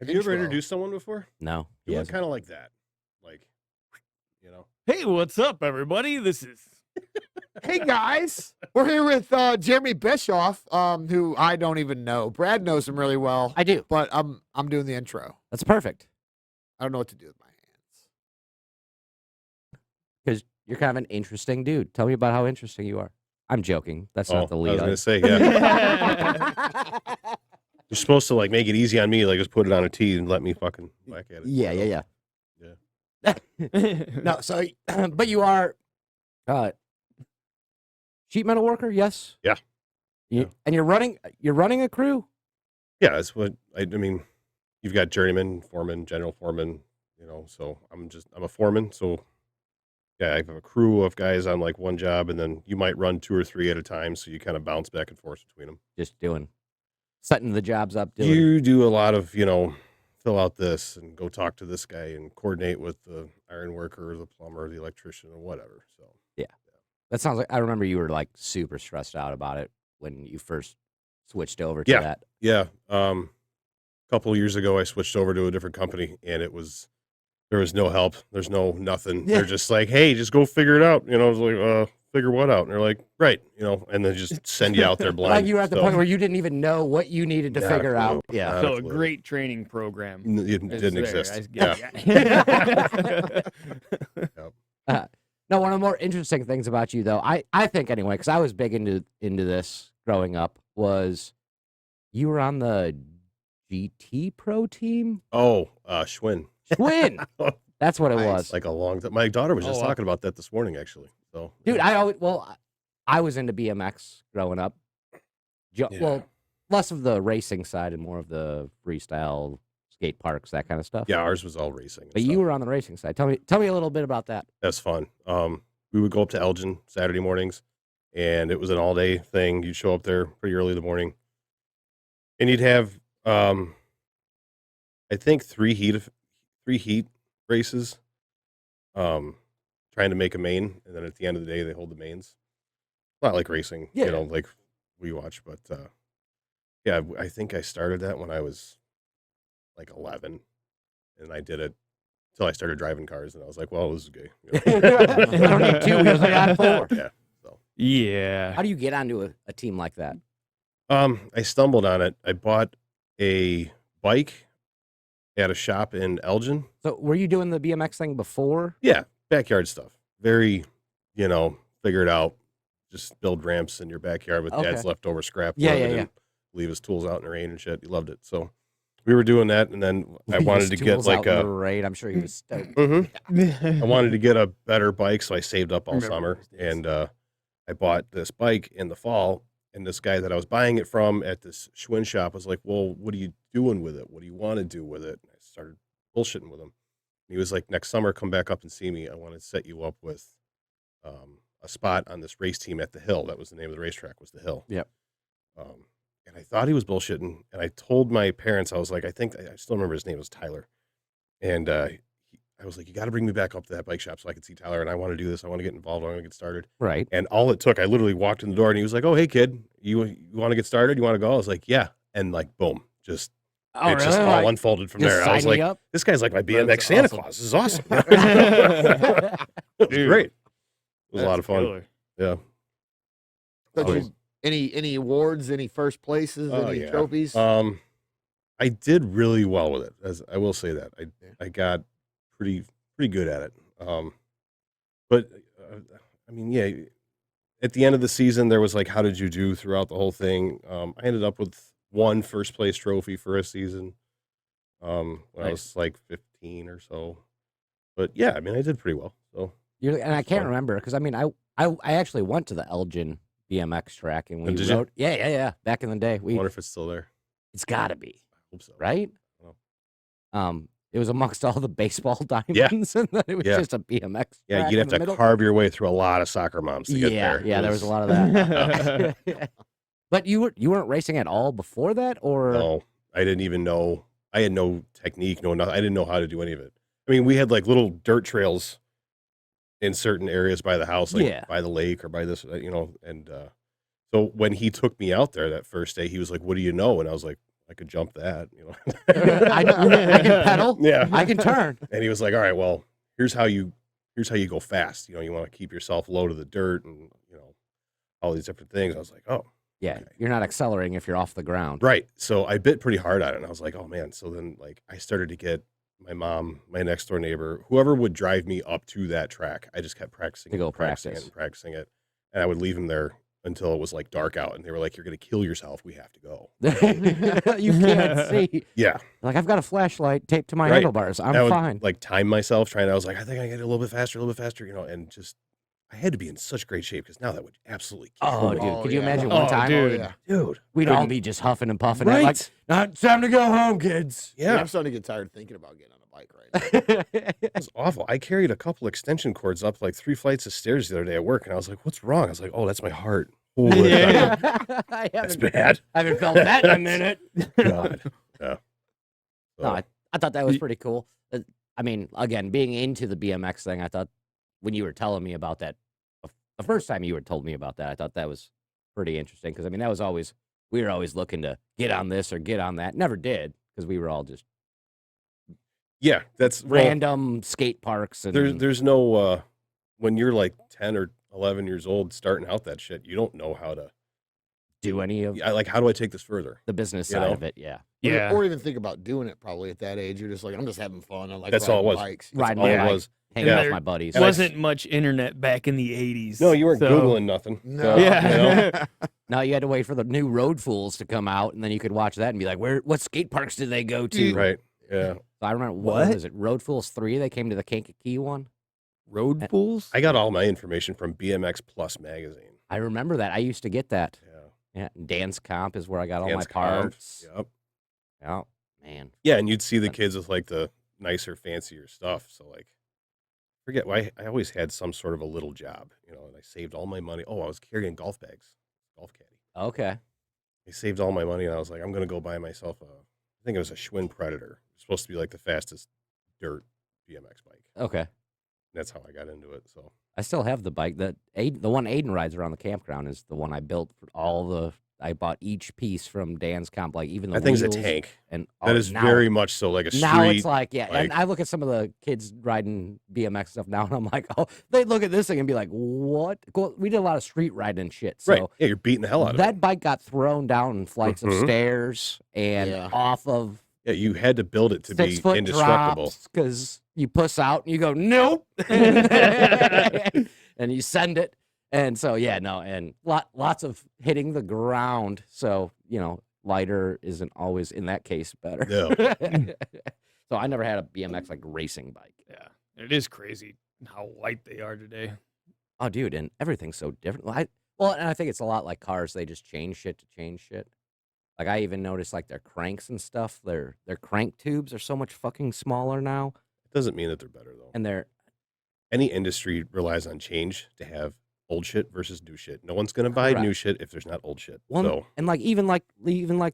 Have you ever introduced someone before? No. You look kind of like that. Like, Hey, what's up, everybody? This is... Hey, guys. We're here with Jeremy Bischoff, who I don't even know. Brad knows him really well. I do. But I'm doing the intro. That's perfect. I don't know what to do with my hands. Because you're kind of an interesting dude. Tell me about how interesting you are. I'm joking. That's not the lead. I was going to say, yeah. You're supposed to, like, make it easy on me. Like, just put it on a tee and let me fucking whack at it. Yeah. No, so, but you are sheet metal worker, yes? Yeah. And you're running a crew? Yeah, that's what, I mean, you've got journeyman, foreman, general foreman, so I'm a foreman. So, yeah, I have a crew of guys on, like, one job, and then you might run 2 or 3 at a time, so you kind of bounce back and forth between them. Just setting the jobs up. You do a lot of, fill out this and go talk to this guy and coordinate with the iron worker or the plumber or the electrician or whatever. So yeah, that sounds like, I remember you were like super stressed out about it when you first switched over to that. Yeah. A couple of years ago, I switched over to a different company, and there was no help. There's nothing. Yeah. They're just like, hey, just go figure it out. I was like, figure what out? And they're like, right. And then just send you out there blind. Like you were at the point where you didn't even know what you needed to figure out. Yeah. So a great training program. It didn't exist. Yeah. No, one of the more interesting things about you, though, I think anyway, because I was big into this growing up, was you were on the GT Pro team. Oh, Schwinn. Schwinn. That's what it was. Like a long time. My daughter was just talking about that this morning, actually. So, dude, I was into BMX growing up. Well, less of the racing side and more of the freestyle skate parks, that kind of stuff. Yeah, ours was all racing. But you were on the racing side. Tell me a little bit about that. That's fun. We would go up to Elgin Saturday mornings, and it was an all-day thing. You'd show up there pretty early in the morning, and you'd have, I think, three heat races. Trying to make a main, and then at the end of the day, they hold the mains. Not like racing, like we watch, but yeah, I think I started that when I was like 11, and I did it until I started driving cars, and I was like, well, this is gay. I don't need 2 wheels, I got 4. Yeah. So. Yeah. How do you get onto a team like that? I stumbled on it. I bought a bike at a shop in Elgin. So were you doing the BMX thing before? Yeah, backyard stuff. Very, figure it out. Just build ramps in your backyard with dad's leftover scrap. Yeah. Leave his tools out in the rain and shit. He loved it. So we were doing that, and then I wanted to get like a rain. I'm sure he was stoked. I wanted to get a better bike, so I saved up all summer, and I bought this bike in the fall. And this guy that I was buying it from at this Schwinn shop was like, well, what are you doing with it? What do you want to do with it? And I started bullshitting with him. He was like, next summer, come back up and see me. I want to set you up with a spot on this race team at the Hill. That was the name of the racetrack, was the Hill. Yep. And I thought he was bullshitting. And I told my parents, I was like, I still remember his name was Tyler. And I was like, you got to bring me back up to that bike shop so I can see Tyler. And I want to do this. I want to get involved. I want to get started. Right. And all it took, I literally walked in the door, and he was like, oh, hey, kid, you want to get started? You want to go? I was like, yeah. And like, boom, just just all unfolded from there. I was like, this guy's like my BMX Santa Claus. This is awesome. It was great. It was a lot of fun. Killer. Yeah. Any awards, any first places, any trophies? I did really well with it. As I will say that I got pretty good at it. But I mean, yeah. At the end of the season, there was like, how did you do throughout the whole thing? I ended up with 1 first place trophy for a season. When I was like 15 or so. But yeah, I mean, I did pretty well. So and I can't remember because I mean, I actually went to the Elgin BMX track and we rode. Yeah. Back in the day, I wonder if it's still there. It's got to be. I hope so. Right? Oh. It was amongst all the baseball diamonds, and then it was just a BMX track. Yeah, you'd have to carve your way through a lot of soccer moms to get there. Yeah, there was a lot of that. But you weren't racing at all before that, or no? I didn't even know. I had no technique, nothing. I didn't know how to do any of it. I mean, we had like little dirt trails in certain areas by the house, like by the lake or by this, and so when he took me out there that first day, he was like, "What do you know?" And I was like, I could jump that, I can pedal. Yeah. I can turn. And he was like, all right, well, here's how you go fast. You want to keep yourself low to the dirt and, all these different things. I was like, oh, Yeah, okay. you're not accelerating if you're off the ground. Right. So I bit pretty hard on it. And I was like, oh man. So then I started to get my mom, my next door neighbor, whoever would drive me up to that track. I just kept practicing To go practicing practice. it and practicing it. And I would leave him there until it was dark out. And they were like, you're going to kill yourself. We have to go. You can't see. Yeah. Like, I've got a flashlight taped to my Right. handlebars. I'm I would fine. time myself I was like, I think I get a little bit faster, and just, I had to be in such great shape because now that would absolutely kill Oh, me. dude. Could you yeah. imagine Oh, one time? dude. yeah. Dude. We'd all couldn't- be just huffing and puffing. Right. Like, it's time to go home, kids. Yeah. Yeah. I'm starting to get tired thinking about getting on a bike right now. It was awful. I carried a couple extension cords up 3 flights of stairs the other day at work, and I was like, what's wrong? I was like, oh, that's my heart. Oh, Yeah. that's bad. I haven't felt that in a minute. God. Yeah. No, I thought that was pretty cool. I mean, again, being into the BMX thing, I thought when you were telling me about that, the first time you had told me about that, I thought that was pretty interesting because, I mean, that was always, we were always looking to get on this or get on that. Never did because we were all just Yeah, that's random skate parks. And there's no when you're 10 or 11 years old starting out that shit, you don't know how to do any of how do I take this further? the business You side know? of it. Yeah. Yeah. Or even think about doing it probably at that age. You're just like, I'm just having fun. I like That's all it riding was. bikes. That's Riding all my it bike. was. Hanging And out with there my buddies. And I- Wasn't much internet back in the 80s. No, you weren't so- Googling nothing. No. Yeah. No, you had to wait for the new Road Fools to come out, and then you could watch that and be like, what skate parks did they go to? Right. Yeah. So I remember, What? what was it? Road Fools 3? They came to the Kankakee one. Road Fools? I got all my information from BMX Plus magazine. I remember that. I used to get that. Yeah. Yeah. Dan's Comp is where I got all Dan's my Comp. parts. Yep. Yeah. Man. Yeah, and you'd see the kids with the nicer, fancier stuff. So forget why I always had some sort of a little job, and I saved all my money. Oh, I was carrying golf bags, golf caddy. Okay. I saved all my money, and I was like, I'm gonna go buy myself I think it was a Schwinn Predator. It's supposed to be the fastest dirt BMX bike. Okay. That's how I got into it. So I still have the bike. The one Aiden rides around the campground is the one I built for I bought each piece from Dan's Comp, even the that thing's a wheels tank. And That is now, very much so like a street. Now it's yeah. And like- I look at some of the kids riding BMX stuff now, and I'm like, oh, they look at this thing and be like, what? We did a lot of street riding and shit. So right. Yeah, you're beating the hell out of it. that bike got thrown down flights of Mhm. stairs and Yeah. off of Yeah, you had to build it to be 6-foot indestructible. because you puss out and you go nope, and you send it, and so yeah, no, and lots of hitting the ground. So lighter isn't always in that case better. No. So I never had a BMX racing bike. Yeah. It is crazy how light they are today. Oh, dude, and everything's so different. And I think it's a lot like cars. They just change shit to change shit. I even noticed their cranks and stuff. Their crank tubes are so much fucking smaller now, It doesn't mean that they're better though. and they're Any industry relies on change to have old shit versus new shit. No one's gonna buy Correct. new shit if there's not old shit. one So and even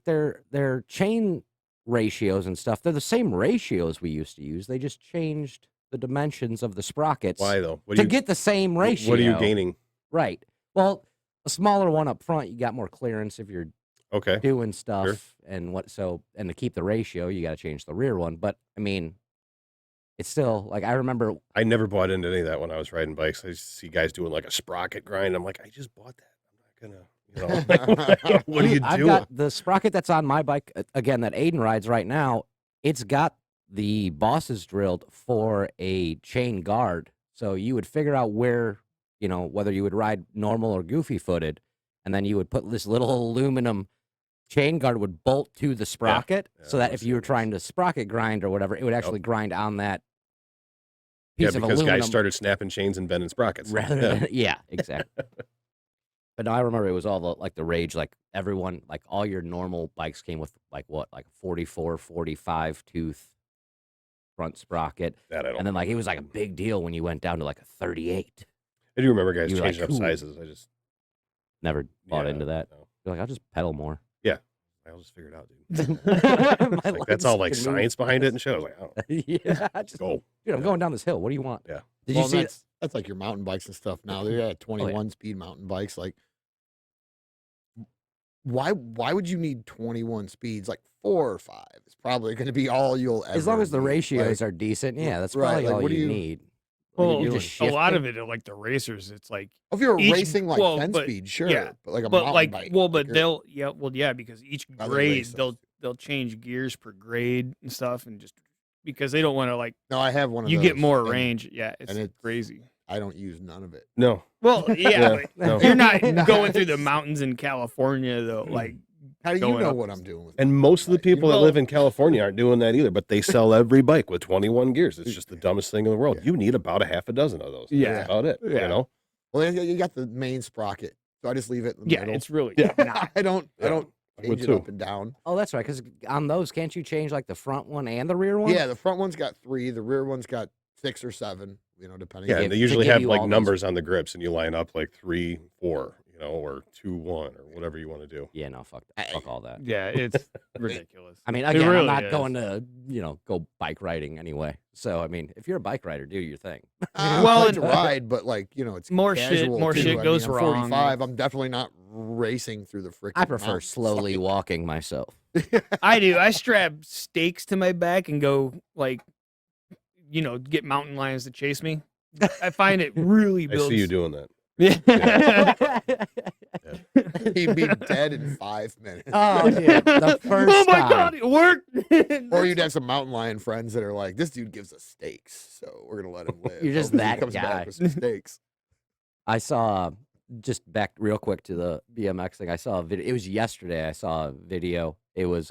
their chain ratios and stuff. They're the same ratios we used to use. They just changed the dimensions of the sprockets why though? What to do you get the same ratio. What are you gaining? Right. Well, a smaller one up front, you got more clearance if you're Okay. doing stuff and to keep the ratio, you got to change the rear one. But I mean, it's still I remember. I never bought into any of that when I was riding bikes. I used to see guys doing a sprocket grind. I'm like, I just bought that. I'm not gonna, what are you I've doing? got the sprocket that's on my bike again that Aiden rides right now. It's got the bosses drilled for a chain guard, so you would figure out where whether you would ride normal or goofy footed, and then you would put this little aluminum chain guard would bolt to the sprocket, Yeah, so that I've if you were seen trying to sprocket grind or whatever, it would actually grind on that piece of because aluminum. guys started snapping chains and bending sprockets. Rather Yeah. than, yeah, exactly. But no, I remember it was all the rage. Everyone, all your normal bikes came with 44, 45 tooth front sprocket, That I don't. and then it was a big deal when you went down to a 38. I do remember guys you were changing up cool. sizes. I just Never bought yeah, into that. no. You're I'll just pedal more. I'll just figure it out, dude. My That's all legs can move. science behind it and shit. I was like, oh, Yeah, just go. dude, I'm Yeah. going down this hill. What do you want? Yeah. Did Well, you see it? that's like your mountain bikes and stuff now. They're at 21 speed mountain bikes. why would you need 21 speeds? Like 4 or 5 is probably going to be all you'll ever As long as the need. ratios Like, are decent, yeah, that's right, probably like, all what do you you- need. Well, You're just just a lot of shifting. it, like the racers, it's like if you're each- racing like well, 10 but- speed, sure, yeah, but like a but mountain like, bike, well, but you're- yeah, because each Other grade races. they'll change gears per grade and stuff, and just because they don't want to like No, I have one of you those. get more and range. Yeah, it's it's- crazy. I don't use none of it. No. Well, yeah, Yeah, but no. you're not Nice. going through the mountains in California though. Like, How do you going know up what and I'm doing with And my most of the bike? You people that Well- live in California aren't doing that either, but they sell every bike with 21 gears. It's just the dumbest thing in the world. Yeah. You need about a half a dozen of those. Yeah. That's about it. Yeah. You know? Well, you got the main sprocket, so I just leave it in the yeah, middle. it's really Yeah. I don't I change would it too. up and down. Oh, that's right. Because on those, can't you change like the front one and the rear one? Yeah, the front one's got 3, the rear one's got 6 or 7. Depending. Yeah, give- and they to usually give have you like all those- numbers on the grips, and you line up like 3, 4, or 2, 1, or whatever you want to do. Yeah, no, fuck all that. yeah, it's ridiculous. I mean, It again, really I'm not is. going to, go bike riding anyway. So, I mean, if you're a bike rider, do your thing. I Well, like to and- ride, but like it's More shit- casual, more too. shit I goes mean, I'm wrong. 45. I'm definitely not racing through the freaking. I prefer mountains. slowly walking myself. I do. I strap stakes to my back and go like, get mountain lions to chase me. I find it really I builds. see you doing that. Yeah. He'd be dead in 5 minutes. Oh, dude, the first oh my time. god, it worked! Or you'd have some mountain lion friends that are like, "This dude gives us steaks, so we're gonna let him live." You're just Hopefully he that comes guy. back with some steaks. I saw, just back real quick to the BMX thing. I saw a video. It was yesterday. I saw a video. It was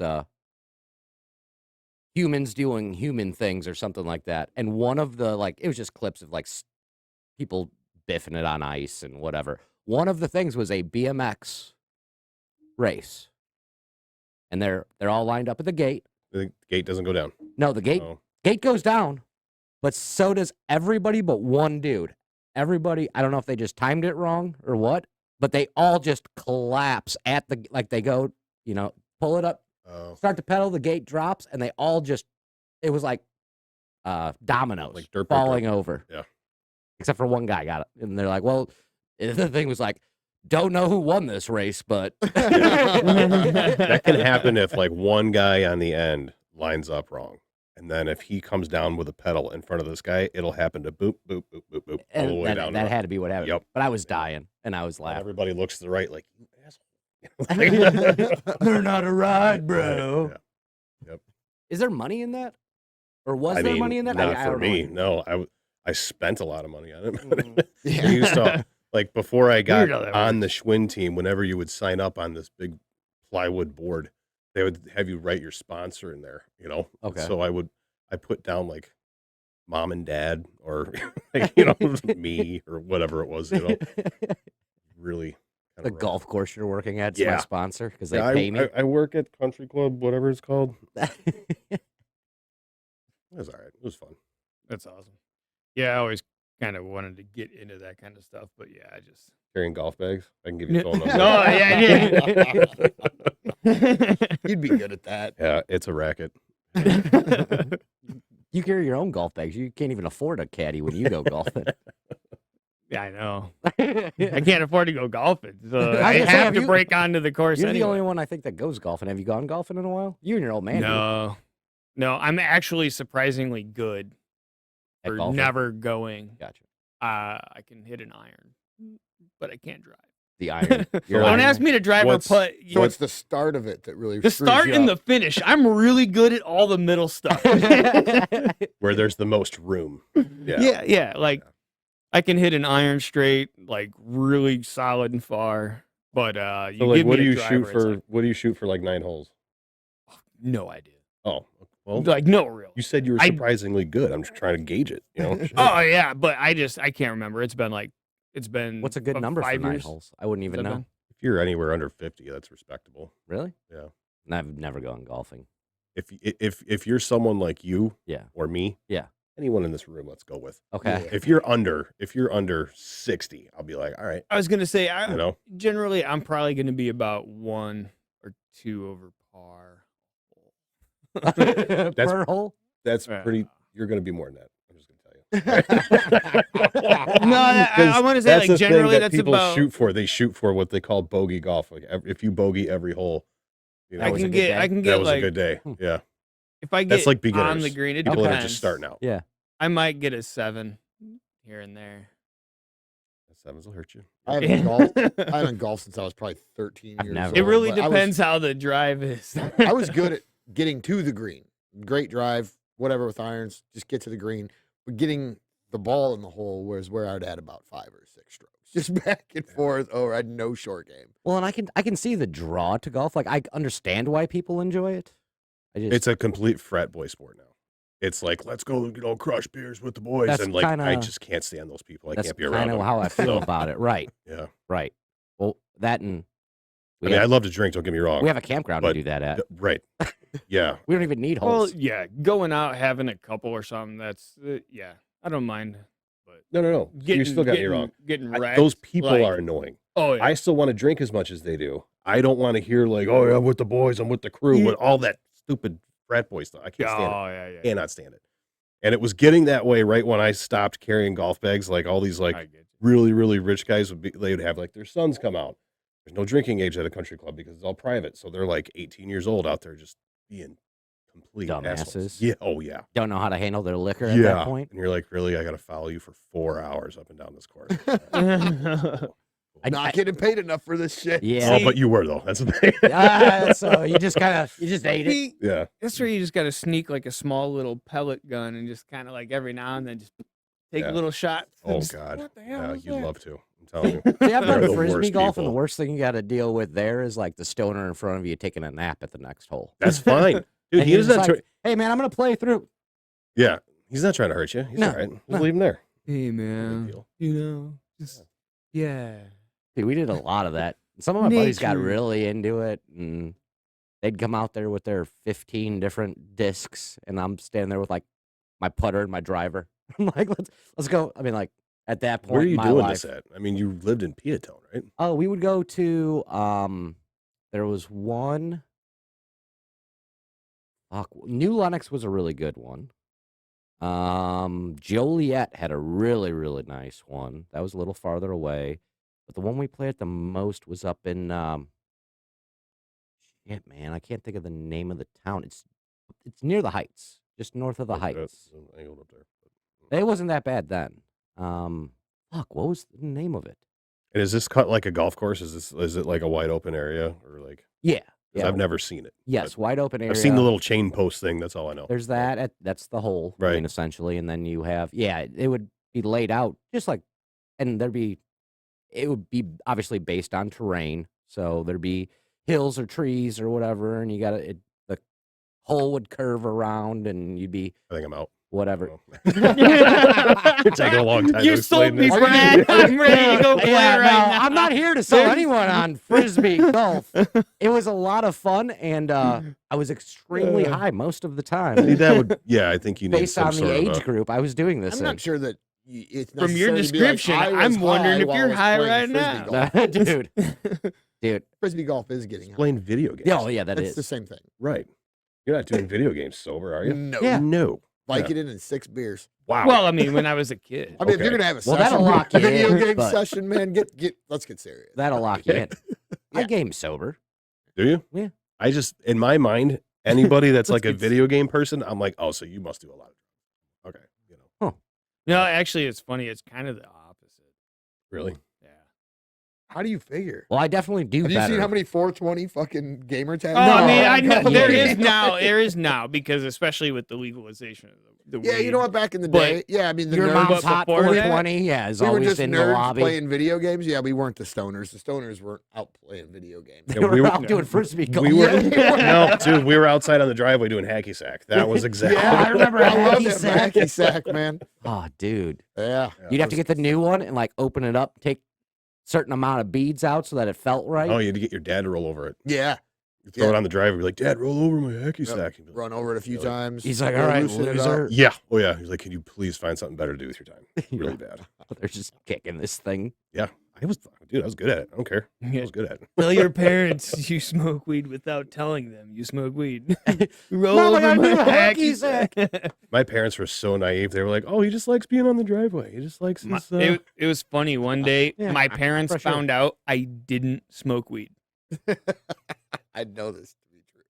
humans doing human things or something like that. And one of the it was just clips of people biffing it on ice and whatever. One of the things was a BMX race, and they're all lined up at the gate. The gate doesn't go down. No, the gate Oh. gate goes down, but so does everybody but one dude. Everybody, I don't know if they just timed it wrong or what, but they all just collapse at the they go, pull it up, Oh. start to pedal, the gate drops, and they all just it was like dominoes Like dirt, dirt, falling dirt. over. Yeah. Except for one guy got it. And they're like, well, the thing was like, don't know who won this race, but That can happen if like one guy on the end lines up wrong. And then if he comes down with a pedal in front of this guy, it'll happen to boop, boop, boop, boop, boop, all the And way down. that had to be what happened. Yep. But I was dying and I was And laughing. everybody looks to the right like, you asshole. They're not a ride, bro. Yeah. Is there money in that? Or was I there mean, money in that? Not I for don't me. know. No, I spent a lot of money on it. Mm. I used to, like before I got Weird how that on the Schwinn team, whenever you would sign up on this big plywood board, they would have you write your sponsor in there, Okay. So I put down like mom and dad or me or whatever it was, really kind The golf course you're working at is my Yeah. sponsor because they Yeah, pay me. I work at Country Club, whatever it's called. It was all right. It was fun. That's awesome. Yeah, I always kind of wanted to get into that kind of stuff, but yeah, I just. Carrying golf bags. I can give you a phone number. Oh yeah. You'd be good at that. Yeah, it's a racket. You carry your own golf bags. You can't even afford a caddy when you go golfing. Yeah, I know. I can't afford to go golfing, so I was I gonna say, have have to you- break onto the course. You're the anyway. only one I think that goes golfing. Have you gone golfing in a while? You and your old man. do. No, I'm actually surprisingly good At for golfing? never going. Gotcha. I can hit an iron, but I can't drive. The iron. Your Don't iron. ask me to drive or What's- putt. So it's the start of it that really The screws start you and up. the finish. I'm really good at all the middle stuff. Where there's the most room. Yeah. yeah. Like I can hit an iron straight, like really solid and far. But you So like, give what me do a you driver, shoot it's for? like, What do you shoot for? Like 9 holes? no idea. Oh, well, Like no real. you said you were I- surprisingly good. I'm just trying to gauge it. Oh yeah, but I can't remember. It's been What's a good about number for 5 9 years. holes? I wouldn't even Has that know. been? If you're anywhere under 50, that's respectable. Really? Yeah. And I've never gone golfing. If you're someone like you, Yeah. or me, Yeah. anyone in this room, let's go with. Okay. Yeah. If you're under 60, I'll be like, all right, I was gonna say, generally I'm probably gonna be about 1 or 2 over par. Per hole? that's Yeah. pretty. You're going to be more than that. I'm just going to tell you. No, I want to say That's like the thing generally that that's people about. shoot for. They shoot for what they call bogey golf. Like if you bogey every hole, you know, I was a can good day. get that was like a good day. Hmm. Yeah, if I that's get like on beginners. the green. It People that are depends. just starting out. Yeah. I might get a 7 here and there. Sevens will hurt you. I haven't golfed. I haven't golfed since I was probably 13 I've years never. old. It really but depends how the drive is. I was good at getting to the green. Great drive, whatever with irons. Just get to the green. But getting the ball in the hole was where I'd had about 5 or 6 strokes, just back and forth. Or I had no short game. Well, and I can see the draw to golf. Like I understand why people enjoy it. I just It's a complete frat boy sport now. It's like, let's go, you know, crush beers with the boys. That's And like, I kinda- just can't stand those people. I that's can't be around kind of them. how I feel So, about it. Right. yeah. Right. Well, that and I mean, I love to drink. Don't get me wrong. we have a campground to but- do that at. Right. Yeah. We don't even need Well, holes. yeah, going out having a couple or something. That's yeah, I don't mind. But No. You still got me wrong. Getting I- wrecked. those people like- are annoying. Oh yeah. I still want to drink as much as they do. I don't want to hear like, oh, yeah, I'm with the boys, I'm with the crew, Yeah. with all that stupid frat boy stuff. I can't stand it. Oh yeah. Cannot stand it. And it was getting that way right when I stopped carrying golf bags. Like all these like I get you. really, really rich guys they would have like their sons come out. There's no drinking age at a country club because it's all private. So they're like 18 years old out there just being complete assholes. Dumbasses. Yeah. Oh yeah. Don't know how to handle their liquor at Yeah. that point. And you're like, really? I got to follow you for 4 hours up and down this course. Not getting paid enough for this shit. Yeah. Oh, but you were though. That's the thing. So you just ate it. See, Yeah. that's where you just got to sneak like a small little pellet gun and just kind of like every now and then just take Yeah. a little shot. Oh Just, God. What the hell Yeah, is you'd that? love to. I'm telling you. See, I've They're done the frisbee worst golf, and the people. worst thing you got to deal with there is like the stoner in front of you taking a nap at the next hole. That's fine. Dude, And he you're is just not like, hey man, I'm gonna play through. yeah. He's not trying to hurt you. He's No, all right. Just no. leave him there. Hey No big man, deal. you know, just yeah. Dude, we did a lot of that. Some of my buddies got Nature. really into it, and they'd come out there with their 15 different discs, and I'm standing there with like my putter and my driver. I'm like, let's go. I mean, like at that point, Where are in you my doing life, this at? I mean, you lived in Peatone, right? oh, we would go to there was one. New Lenox was a really good one. Joliet had a really, really nice one. That was a little farther away. But the one we played the most was up in shit, man. I can't think of the name of the town. It's near the Heights, just north of the Heights. Angled up there. It wasn't that bad then. Fuck, what was the name of it? And is this cut like a golf course? Is it like a wide open area or like? Yeah. 'Cause I've never seen it. Yes, wide open area. I've seen the little chain post thing. That's all I know. There's that. That's the hole, I mean, Right. essentially, and then you have it would be laid out just like, and it would be obviously based on terrain, so there'd be hills or trees or whatever, and the hole would curve around, and you'd be I think I'm out. whatever. Oh. You're taking a long time. You to sold explain me, this. Brad. I'm ready to go play Yeah, right no, now. I'm not here to sell There's- anyone on frisbee golf. It was a lot of fun, and I was extremely high most of the See, time. that would, yeah, I think you need Based some on sort the of age group, I was doing this. I'm in. not sure that it's From your necessary to be like, description, I was I'm wondering high if while I you're was high playing right frisbee now. golf. dude. Frisbee golf is getting high. Playing video games. Yeah, oh yeah, that It's is. the same thing. Right. You're not doing video games sober, are you? No. Yeah. No. Vicodin and 6 beers. Wow. Well, I mean, when I was a kid. I mean, if Okay. you're gonna have a Well, session, that'll lock you video in, game but- session, man, let's get serious. That'll lock you in. I Yeah. game sober. Do you? Yeah. I just, in my mind, anybody that's like a Let's get- video game person, I'm like, oh, so you must do a lot of. Okay. You know. No, actually, it's funny. It's kind of the opposite. Really? Yeah. How do you figure? Well, I definitely do Have you better. seen how many 420 fucking gamer tags? Oh, I mean, I know Yeah. there is now. There is now because especially with the legalization of the Yeah, you know what? Back in the But day, yeah, I mean, the Your nerds. mom's but hot before that, 420, yeah, is We were always just in the nerds lobby. playing video games. Yeah, we weren't the stoners. The stoners weren't out playing video games. They Yeah, were we were- out doing frisbee golf. We were, Yeah. no, dude, we were outside on the driveway doing hacky sack. That was exactly. Yeah, I remember I love hacky that sack. hacky sack, man. Oh, dude. Yeah. You'd have to get the new one and like open it up, take certain amount of beads out so that it felt right. Oh, you had to get your dad to roll over it. Yeah. You throw it on the driveway, be like, Dad, roll over my hacky sack. He'd be like, Run over it a few Really? times. He's like, you all know, right, loosen it up. loser. yeah. Oh, yeah. He's like, can you please find something better to do with your time? Really bad. They're just kicking this thing. Yeah. I was good at it. I don't care. I Yeah. was good at it. Tell your parents you smoke weed without telling them you smoke weed. Roll Mom, I over gotta my do a hacky hacky sack. My parents were so naive. They were like, oh, he just likes being on the driveway. He just likes his. It was funny. One day, Yeah, my parents for sure. found out I didn't smoke weed. I know this to be true.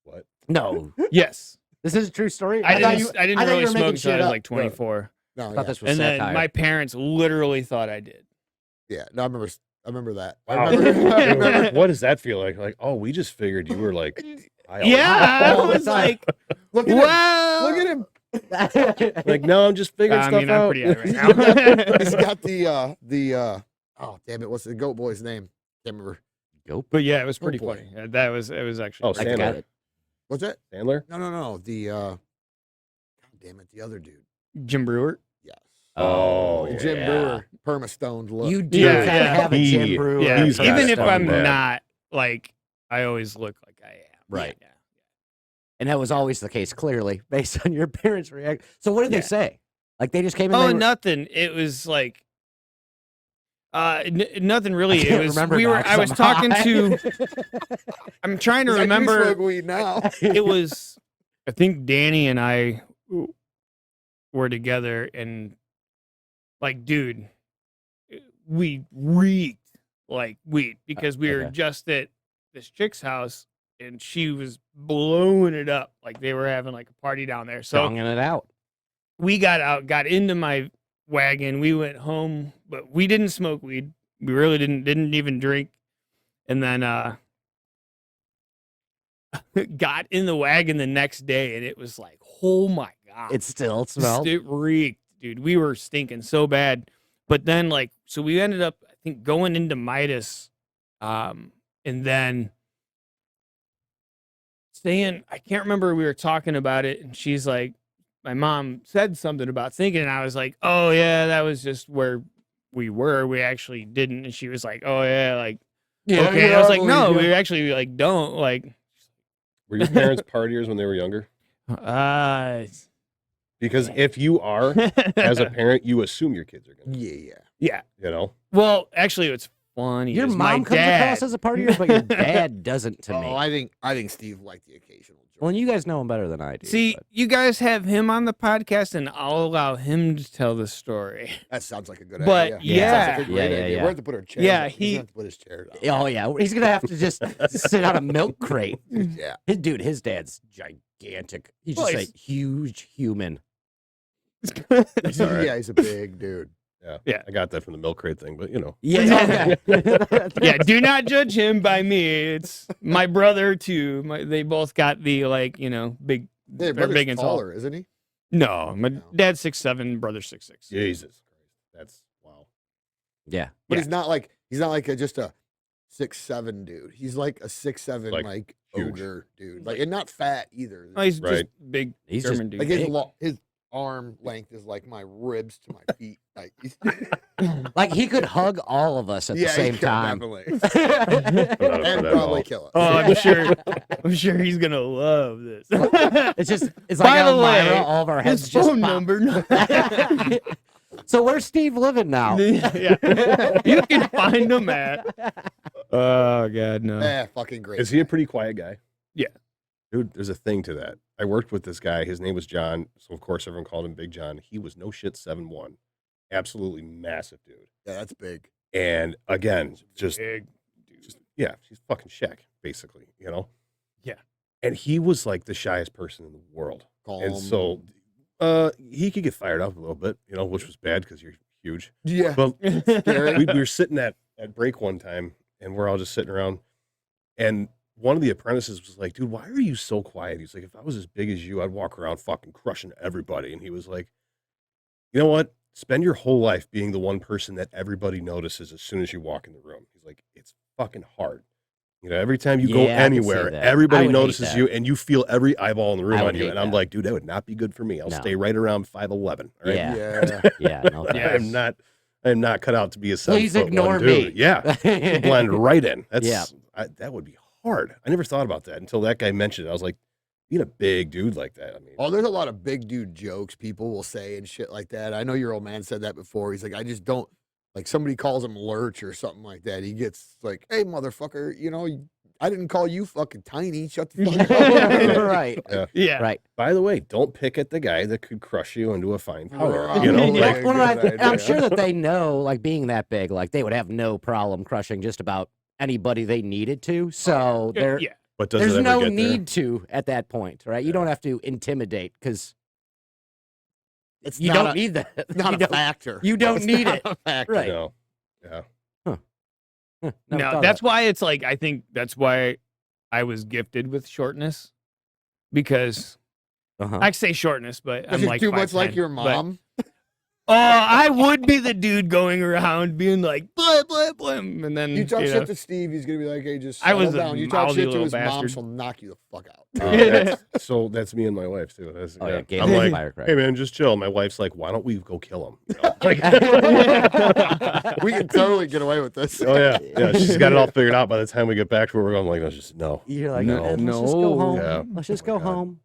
What? No, Yes, this is a true story. I thought didn't. I didn't I thought you really were making smoke until I shit was up. like 24, No, I yeah. thought this was and then satire. my parents literally thought I did. Yeah, no, I remember that. Wow. I remember. What does that feel like? Like, oh, we just figured you were like, high all the Yeah, I all the was time. like, Look at wow. him. Look at him. time. Like, no, I'm just figuring I stuff mean, out. I'm pretty high right now. He's got the oh damn it, what's the goat boy's name? Can't remember. Go. But yeah, it was pretty boy. funny. It was actually. Oh, pretty I Sandler. got it. What's that? Sandler? No. The God damn it, the other dude. funny. Jim Brewer. Yes. Oh, yeah. Jim Brewer, perma-stoned look. You do Yeah, kind of yeah. have a Jim He- Brewer. Yeah, He's got even it if down I'm bad. not, like, I always look like I am. Right. Yeah. And that was always the case, clearly, based on your parents' reaction. So what did Yeah. they say? Like they just came in. Oh, they were, nothing. It was like, nothing really. I It can't was. remember We now were. 'cause I was I'm talking high. to. I'm trying to He's like, "We remember. smoke weed now. It was. I think Danny and I were together, and like, dude, we reeked like weed because we were Okay. just at this chick's house, and she was blowing it up like they were having like a party down there. So Stronging it out. we got out, got into my wagon. We went home, but we didn't smoke weed. We really didn't even drink. And then got in the wagon the next day, and it was like, oh my god, It still smells. it reeked, dude. We were stinking so bad. But then, like, so we ended up, I think, going into Midas, and then saying, I can't remember. We were talking about it, and she's like, my mom said something about thinking, and I was like, oh yeah, that was just where we were. We actually didn't. And she was like, oh yeah, like, okay. And I was like, no, we actually like don't like. Were your parents partiers when they were younger? Because if you are, as a parent, you assume your kids are going to. Yeah. yeah. You know? Well, actually, it's funny. Your is my mom comes dad, across as a partier, but your dad doesn't to me. Oh, I think Steve liked the occasional joke. Well, and you guys know him better than I do. See, but- you guys have him on the podcast, and I'll allow him to tell the story. That sounds like a good But, idea. yeah. Sounds like a great Yeah, idea. yeah. We have to put our chairs. Yeah, up. He's he- gonna have to put his chairs out. Oh yeah, he's gonna have to just sit on a milk crate. Yeah. His dad's gigantic. He's Well, just a huge human. That's all right. Yeah, he's a big dude. Yeah. I got that from the milk crate thing, but you know. Yeah. Yeah, do not judge him by me. It's my brother too. They both got the big. Yeah, They're brother's big and tall. taller, isn't he? No, my No. dad's 6'7", brother 6'6". Jesus Christ. That's wow. Yeah. But Yeah. he's not like just a 6'7" dude. He's like a 6'7" Like, like huge. ogre dude. Like, and not fat either. Oh, he's Right. just big He's just German dude. Like big. his arm length is like my ribs to my feet. Like, Like he could hug all of us at the he same could time. definitely. I'm not up for And that at probably all. kill us. Oh, I'm sure he's gonna love this. It's By like the Elmira, way, all of our heads His just phone pop. number. So where's Steve living now? Yeah. You can find him at. Oh God, no. Fucking great. Is he a pretty quiet guy? Yeah. Dude, there's a thing to that. I worked with this guy. His name was John. So, of course, everyone called him Big John. He was no shit 7'1". Absolutely massive dude. Yeah, that's big. And again, just Big dude. yeah, he's fucking Shaq, basically, you know? Yeah. And he was like the shyest person in the world. Calm. And so he could get fired up a little bit, you know, which was bad because you're huge. Yeah. But Scary. we were sitting at break one time, and we're all just sitting around. And one of the apprentices was like, dude, why are you so quiet? He's like, if I was as big as you, I'd walk around fucking crushing everybody. And he was like, you know what? Spend your whole life being the one person that everybody notices as soon as you walk in the room. He's like, it's fucking hard. You know, every time you go Yeah, I can see anywhere, that. I everybody would hate notices that. you, and you feel every eyeball in the room I on would you. hate And I'm that. like, dude, that would not be good for me. I'll No. stay right around 5'11". All right? Yeah. Yeah. Yeah, no Yeah. I am not cut out to be a 7'1" Please ignore me. dude. Yeah. Blend right in. That's Yeah. that would be hard. I never thought about that until that guy mentioned it. I was like, being a big dude like that. I mean, Oh, there's a lot of big dude jokes people will say and shit like that. I know your old man said that before. He's like, I just don't like somebody calls him Lurch or something like that. He gets like, hey, motherfucker, I didn't call you fucking tiny. Shut the fuck up. Right. Yeah. Right. by the way, don't pick at the guy that could crush you into a fine powder. Right. You know, Yeah. like Well, good I'm idea. sure that they know, like being that big, like they would have no problem crushing just about anybody they needed to. So there, Yeah. but does there's it ever no get there? need to at that point, right? You don't have to intimidate because It's you not don't a, need that. not you a don't, factor. you don't It's need not it. a factor. Right. No. Yeah. Never No, thought of that's that. why it's like I think that's why I was gifted with shortness because Uh-huh. I say shortness, but Because I'm you're like too much like 5'10", your but- mom. Oh, I would be the dude going around being like blah blah blah, and then You talk know, shit to Steve, he's gonna be like, "Hey, just I settle was a down." You talk mouthy shit to little his mom, bastard. she'll knock you the fuck out. That's me and my wife too. That's, Oh, yeah. Game I'm of like, firecracker. hey man, just chill. My wife's like, why don't we go kill him? You know? Like, We can totally get away with this. oh yeah. She's got it all figured out. By the time we get back to where we're going, like, no. You're like, No. let's just go No. home. Yeah. Let's just Oh my go God. home.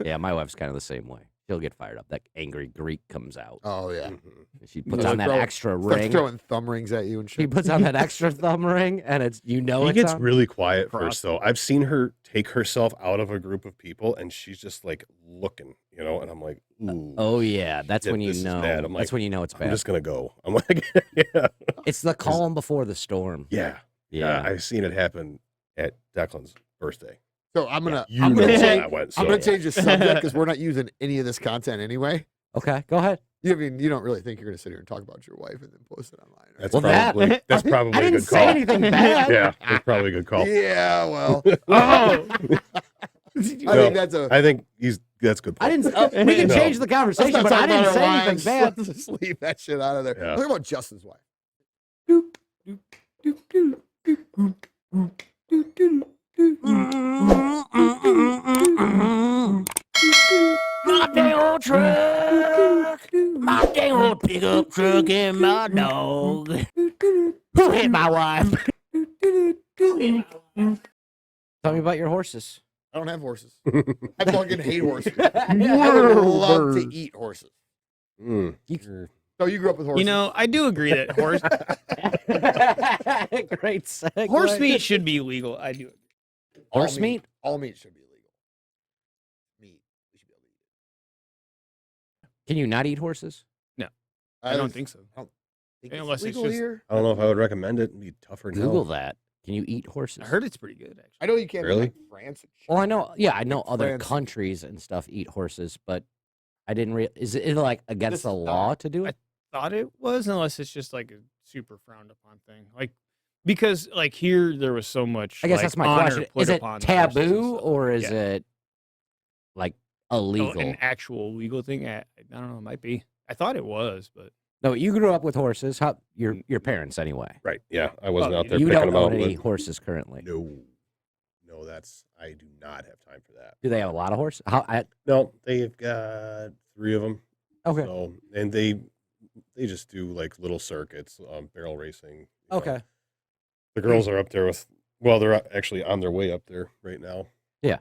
Yeah, my wife's kind of the same way. She'll get fired up. That angry Greek comes out. Oh yeah, Mhm. She puts Yeah. on that Throw- extra starts ring. throwing thumb rings at you and She shit. puts on that extra thumb ring, and it's He it's gets on. really quiet Cross. first, though. I've seen her take herself out of a group of people, and she's just like looking, and I'm like, ooh. Oh yeah, that's shit, when you this is know. bad. I'm That's like, when you know it's I'm bad. just gonna go. I'm like, yeah, It's the calm before the storm. yeah. Yeah. I've seen it happen at Declan's birthday. So I'm gonna You I'm know gonna how change, that went. I'm So. gonna change the subject because we're not using any of this content anyway. Okay, go ahead. You don't really think you're gonna sit here and talk about your wife and then post it online, right? That's Well, that- probably that's I probably a didn't good say call. anything bad. Yeah, that's probably a good call. Yeah, well, Oh, I No, think that's a. I think that's a good. I Point. didn't. We can No. change the Let's conversation, not but talk I didn't about say our anything wives. bad. Let's just leave that shit out of there. Yeah. Talk about Justin's wife. My dang old truck, my dang old pickup truck, and my dog. Who hit my wife? Tell me about your horses. I don't have horses. I fucking hate horses. I would love to eat horses. Mm. So you grew up with horses? you know, I do agree that Great segue. horse meat should be legal. I do. All Horse meat? All meat should be legal. Meat. We should be able to eat Can you not eat horses? it. I don't think so. think Unless it's legal just- here. I don't know if I would recommend it. It'd be tougher. than Google hell. that. Can you eat horses? I heard it's pretty good actually. I know you can't. in, Really? like, France. And shit. Well, I know. Yeah, I know other France. countries and stuff eat horses, but I didn't. Is it like against This the is law not- to do it? Thought it was, unless it's just like a super frowned upon thing, like because like here there was so much. I guess like, that's my honor question. put Is it upon the horses and taboo stuff. or is Yeah. it like Oh, illegal? an actual legal thing? I don't know. It might be. I thought it was, but No, you grew up with horses. How your parents anyway? Right. Yeah. I wasn't Oh, out there You picking don't them out. own any but- horses currently. No. I do not have time for that. Do they have a lot of horses? No, they've got 3 of them. Okay. So, and they just do like little circuits, barrel racing. you know. Okay. The girls are up there with. Well, they're actually on their way up there right now. Yeah.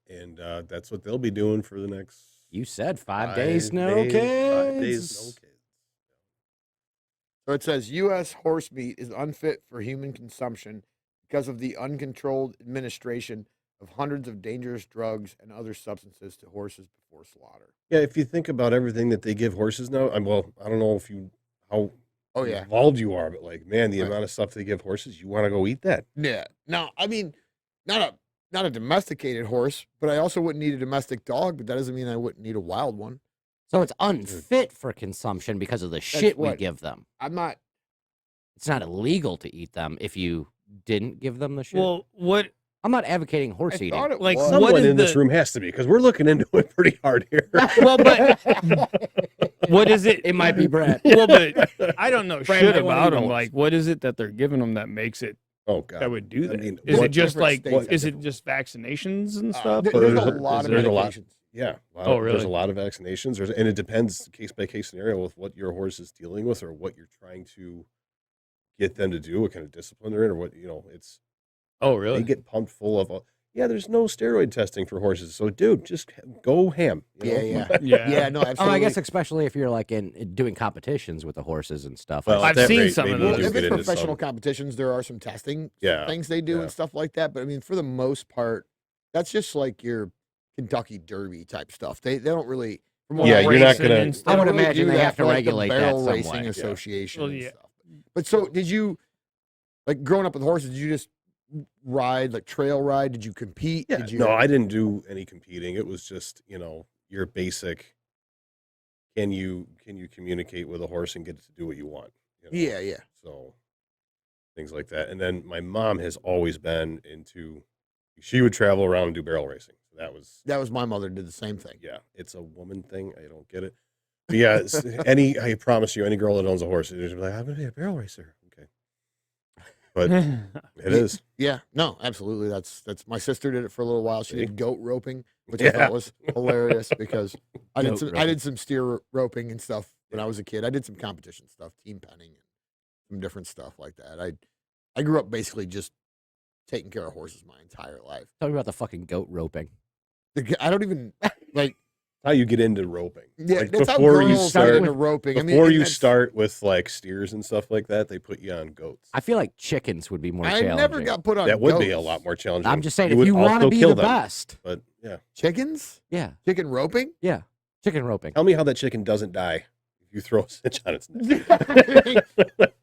And that's what they'll be doing for the next You said 5 5 days, no days, kids. 5 days, no kids. So it says U.S. horse meat is unfit for human consumption because of the uncontrolled administration of hundreds of dangerous drugs and other substances to horses before slaughter. Yeah, if you think about everything that they give horses now, I don't know how Oh yeah, involved you are, but like, man, the Right. amount of stuff they give horses, you want to go eat that. yeah. Now, I mean, not a domesticated horse, but I also wouldn't need a domestic dog. But that doesn't mean I wouldn't need a wild one. So it's unfit for consumption because of the shit we what- give them. I'm not. It's not illegal to eat them if you didn't give them the shit. well, what? I'm not advocating horse I eating. thought it Like, was. what Someone is in this the- room has to be because we're looking into it pretty hard here. Well, but what is it? It might be Brett. Well, but I don't know Brad shit might wanna about eat them. horse. Like, what is it that they're giving them that makes it Oh god, that would do that? mean, Is what it just different like? states have Is it different- just vaccinations and stuff? There's or a is it- lot of is there's there- a lot. medications. Yeah. Oh, There's really? a lot of vaccinations, and it depends case by case scenario with what your horse is dealing with or what you're trying to get them to do, what kind of discipline they're in, or what it's. Oh, They really? get pumped full of, yeah, there's no steroid testing for horses. So, dude, just go ham. You know? Yeah. Yeah. Yeah, no, Oh, absolutely. I guess especially if you're like in doing competitions with the horses and stuff. Well, I've at that seen rate, some of maybe you those. do If get it's into professional some. competitions, there are some testing Yeah, things they do yeah. and stuff like that. But I mean, for the most part, that's just like your Kentucky Derby type stuff. They don't really. From what Yeah, I you're not Racing gonna. and they stuff. I would don't really imagine do they that have to for, like, regulate the that Barrel some Racing way. Yeah. Association Well, and yeah. stuff. But so, did you like growing up with horses? Did you just ride like trail ride? Did you compete? Yeah, Did you? no, I didn't do any competing. It was just, your basic. Can you communicate with a horse and get it to do what you want? Yeah. So things like that. And then my mom has always been into. She would travel around and do barrel racing. So that was. That was my mother. Did the same thing. Yeah, it's a woman thing. I don't get it. But yeah, I promise you, any girl that owns a horse is like, I'm gonna be a barrel racer. Okay, but it is. Yeah, no, absolutely. That's my sister did it for a little while. She See? did goat roping, which I Yeah. thought was hilarious because I Goat I did some steer roping and stuff when I was a kid. I did some competition stuff, team penning, and some different stuff like that. I grew up basically just taking care of horses my entire life. Tell me about the fucking goat roping. I don't even like. How you get into roping? Yeah, Like, that's how before you girls start- get into roping. I mean, Before and you that's- start with like steers and stuff like that, they put you on goats. I feel like chickens would be more I challenging. never got put on. That would be a goats. lot more challenging. I'm just saying, would if you want also to be kill the them, best, But yeah, Chickens, yeah, chicken roping. yeah, chicken roping. tell me how that chicken doesn't die if you throw a stitch on its neck.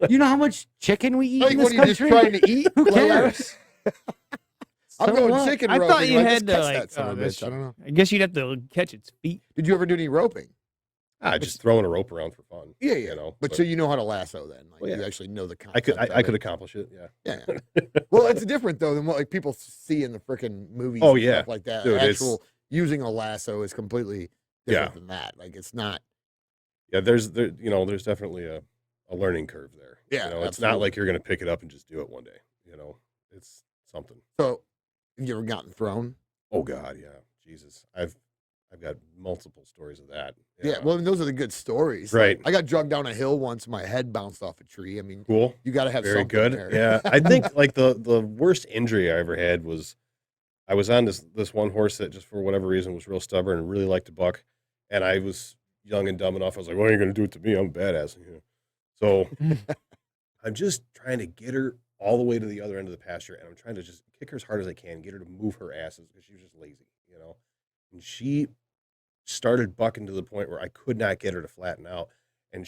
You know how much chicken we eat Like, in what this are you just country? trying to eat? Who Like, cares? I'm So going what? chicken I roping. thought you like, had let's to catch like. that son Oh, of a that's bitch. I don't know. I guess you'd have to catch its feet. Did you ever do any roping? Just throwing a rope around for fun. Yeah. You know, But so you know how to lasso then? Like Well, yeah. you actually know the I concept. could of it. accomplish it. Yeah. Yeah. Well, it's different though than what like people see in the freaking movies. Oh, and yeah. stuff like that. Dude, it's- Actual using a lasso is completely different than that. Like it's not. Yeah, there's definitely a learning curve there. Yeah, it's not absolutely. like you're gonna pick it up and just do it one day. It's something. So, have you ever gotten thrown? Oh God, yeah, Jesus, I've got multiple stories of that. Yeah. Well, those are the good stories. Right. I got drugged down a hill once. My head bounced off a tree. I mean, Cool. you got to have Very something good. there. Yeah, I think like the worst injury I ever had was I was on this one horse that just for whatever reason was real stubborn and really liked to buck, and I was young and dumb enough. I was like, "Well, you're gonna do it to me. I'm a badass." So I'm just trying to get her all the way to the other end of the pasture, and I'm trying to just kick her as hard as I can, get her to move her asses because she was just lazy, And she started bucking to the point where I could not get her to flatten out, and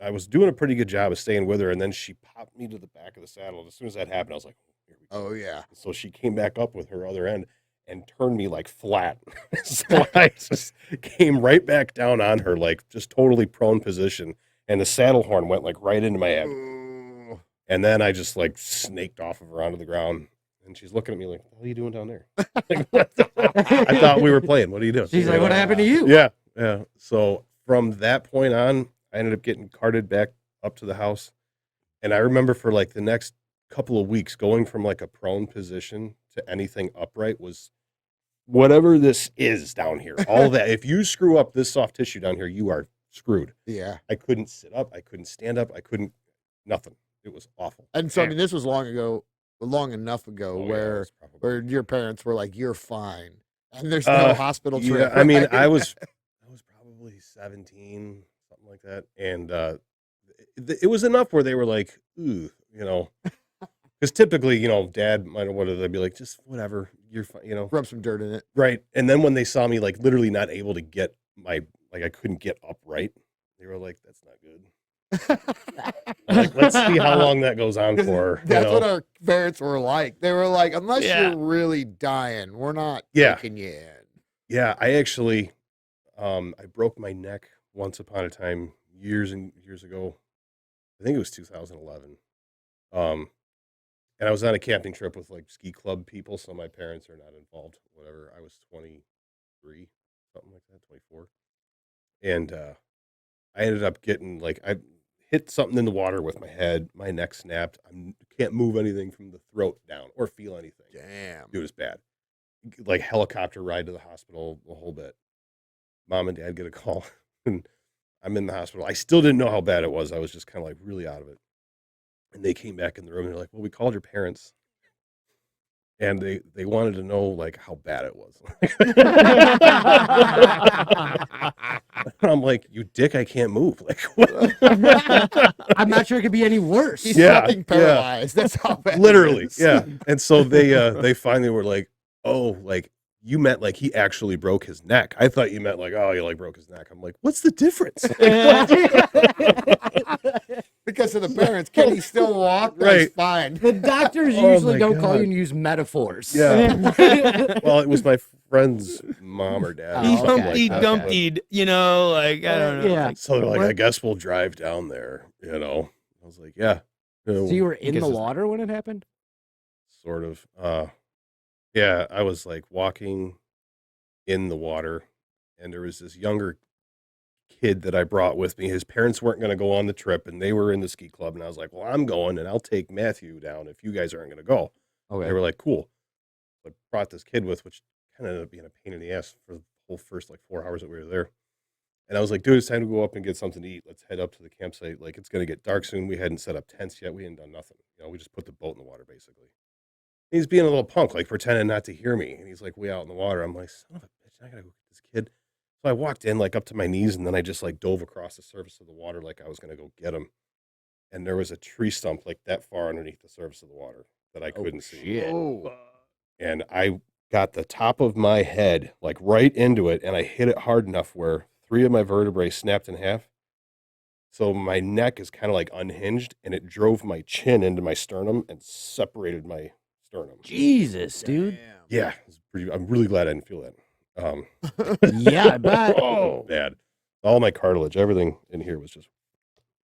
I was doing a pretty good job of staying with her, and then she popped me to the back of the saddle. And as soon as that happened, I was like, "Here we go." Oh yeah. So she came back up with her other end and turned me like flat. So I just came right back down on her, like just totally prone position. And the saddle horn went like right into my head. Ooh. And then I just like snaked off of her onto the ground. And she's looking at me like, "What are you doing down there?" Like, I thought we were playing. What are you doing? She's like, "What happened to you?" Yeah. Yeah. So from that point on, I ended up getting carted back up to the house. And I remember for like the next couple of weeks, going from like a prone position to anything upright was whatever this is down here. All that. If you screw up this soft tissue down here, you are screwed. Yeah. I couldn't sit up. I couldn't stand up. I couldn't, nothing. It was awful. And so I mean, this was long enough ago, Oh, yeah, it where was probably- where your parents were like, "You're fine," and there's no hospital Yeah, trip. I mean, right? I was probably 17, something like that, and it was enough where they were like, "Ooh," because typically, Dad might have wanted to be like, "Just whatever, you're fine," rub some dirt in it. right? And then when they saw me like literally not able to get I couldn't get upright, they were like, "That's not good." I'm like, let's see how long that goes on for. That's what our parents were like. They were like, "Unless Yeah. you're really dying, we're not Yeah. taking you in." Yeah, I actually, I broke my neck once upon a time years and years ago. I think it was 2011. And I was on a camping trip with like ski club people, so my parents are not involved. Whatever. I was 23, something like that, 24, and I ended up getting like I hit something in the water with my head. My neck snapped. I can't move anything from the throat down or feel anything. Damn. Dude, it's bad. Like helicopter ride to the hospital, the whole bit. Mom and Dad get a call, and I'm in the hospital. I still didn't know how bad it was. I was just kind of like really out of it. And they came back in the room and they're like, "Well, we called your parents." and they wanted to know like how bad it was. I'm like, you dick, I can't move. Like, what? I'm not sure it could be any worse. He's Yeah, fucking yeah. paralyzed. That's how bad. it Literally, is. yeah. And so they finally were like, oh, like you meant like he actually broke his neck. I thought you meant like, oh, he like broke his neck. I'm like, what's the difference? Because of the parents, can he still walk? That's Right. fine. The doctors Oh usually my don't call you God. and use metaphors. Yeah. Well, it was my friend's mom or dad. Oh, or something okay. Humpty like that. Dumpty, you know, like I don't know. Yeah. like, So they're like, What? I guess we'll drive down there. You know, I was like, yeah. So you were in guess the it's- water when it happened? Sort of. Yeah, I was like walking in the water, and there was this younger kid that I brought with me. His parents weren't going to go on the trip, and they were in the ski club. And I was like, well, I'm going, and I'll take Matthew down if you guys aren't going to go. Okay. They were like, cool. So I brought this kid with, which kind of ended up being a pain in the ass for the whole first like 4 hours that we were there. And I was like, dude, it's time to go up and get something to eat. Let's head up to the campsite. Like, it's going to get dark soon. We hadn't set up tents yet. We hadn't done nothing. You know, we just put the boat in the water, basically. He's being a little punk, like pretending not to hear me. And he's like way out in the water. I'm like, son of a bitch, I got to go get this kid. So I walked in like up to my knees, and then I just like dove across the surface of the water like I was going to go get him. And there was a tree stump like that far underneath the surface of the water that I couldn't see. shit. Oh, And I got the top of my head like right into it, and I hit it hard enough where 3 of my vertebrae snapped in half. So my neck is kind of like unhinged, and it drove my chin into my sternum and separated my sternum. Jesus, dude. Yeah, it's pretty. I'm really glad I didn't feel that. Yeah, I bet. Oh, bad. All my cartilage, everything in here was just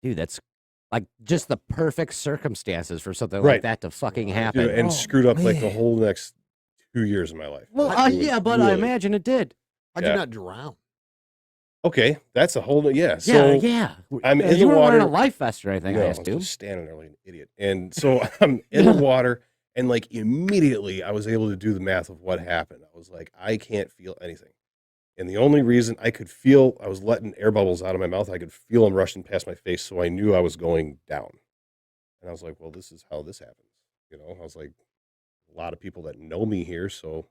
Dude, that's like just the perfect circumstances for something like Right. that to fucking happen. dude, and Oh, screwed up like the man. whole next 2 years of my life. Well, Like, it was yeah, but I really- imagine it did. How'd Yeah. you not drown? Okay, that's a whole. Yeah, Yeah, so yeah. I'm in you the weren't wearing a water. life vest or anything, No, I I was assume. just standing there like an idiot. And so I'm in the water, and like immediately I was able to do the math of what happened. I was like, I can't feel anything. And the only reason I could feel, I was letting air bubbles out of my mouth. I could feel them rushing past my face. So I knew I was going down. And I was like, well, this is how this happens. You know, I was like, a lot of people that know me here. So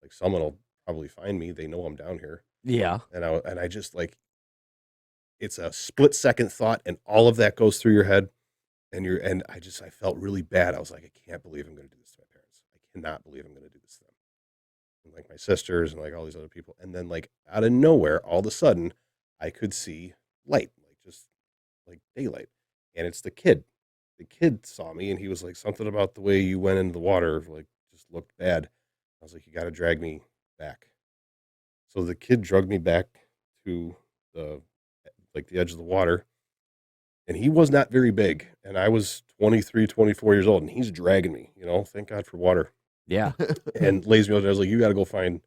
like someone will probably find me. They know I'm down here. Yeah. And I just like, it's a split second thought, and all of that goes through your head. And I felt really bad. I was like, I can't believe I'm going to do this to my parents. I cannot believe I'm going to do this to them. And like my sisters and like all these other people. And then like out of nowhere, all of a sudden I could see light, like just like daylight. And it's the kid. The kid saw me, and he was like, something about the way you went into the water, like just looked bad. I was like, you got to drag me back. So the kid dragged me back to the edge of the water, and he was not very big, and I was 23, 24 years old, and he's dragging me, you know, thank God for water, Yeah. and lays me over there. I was like, you got to go find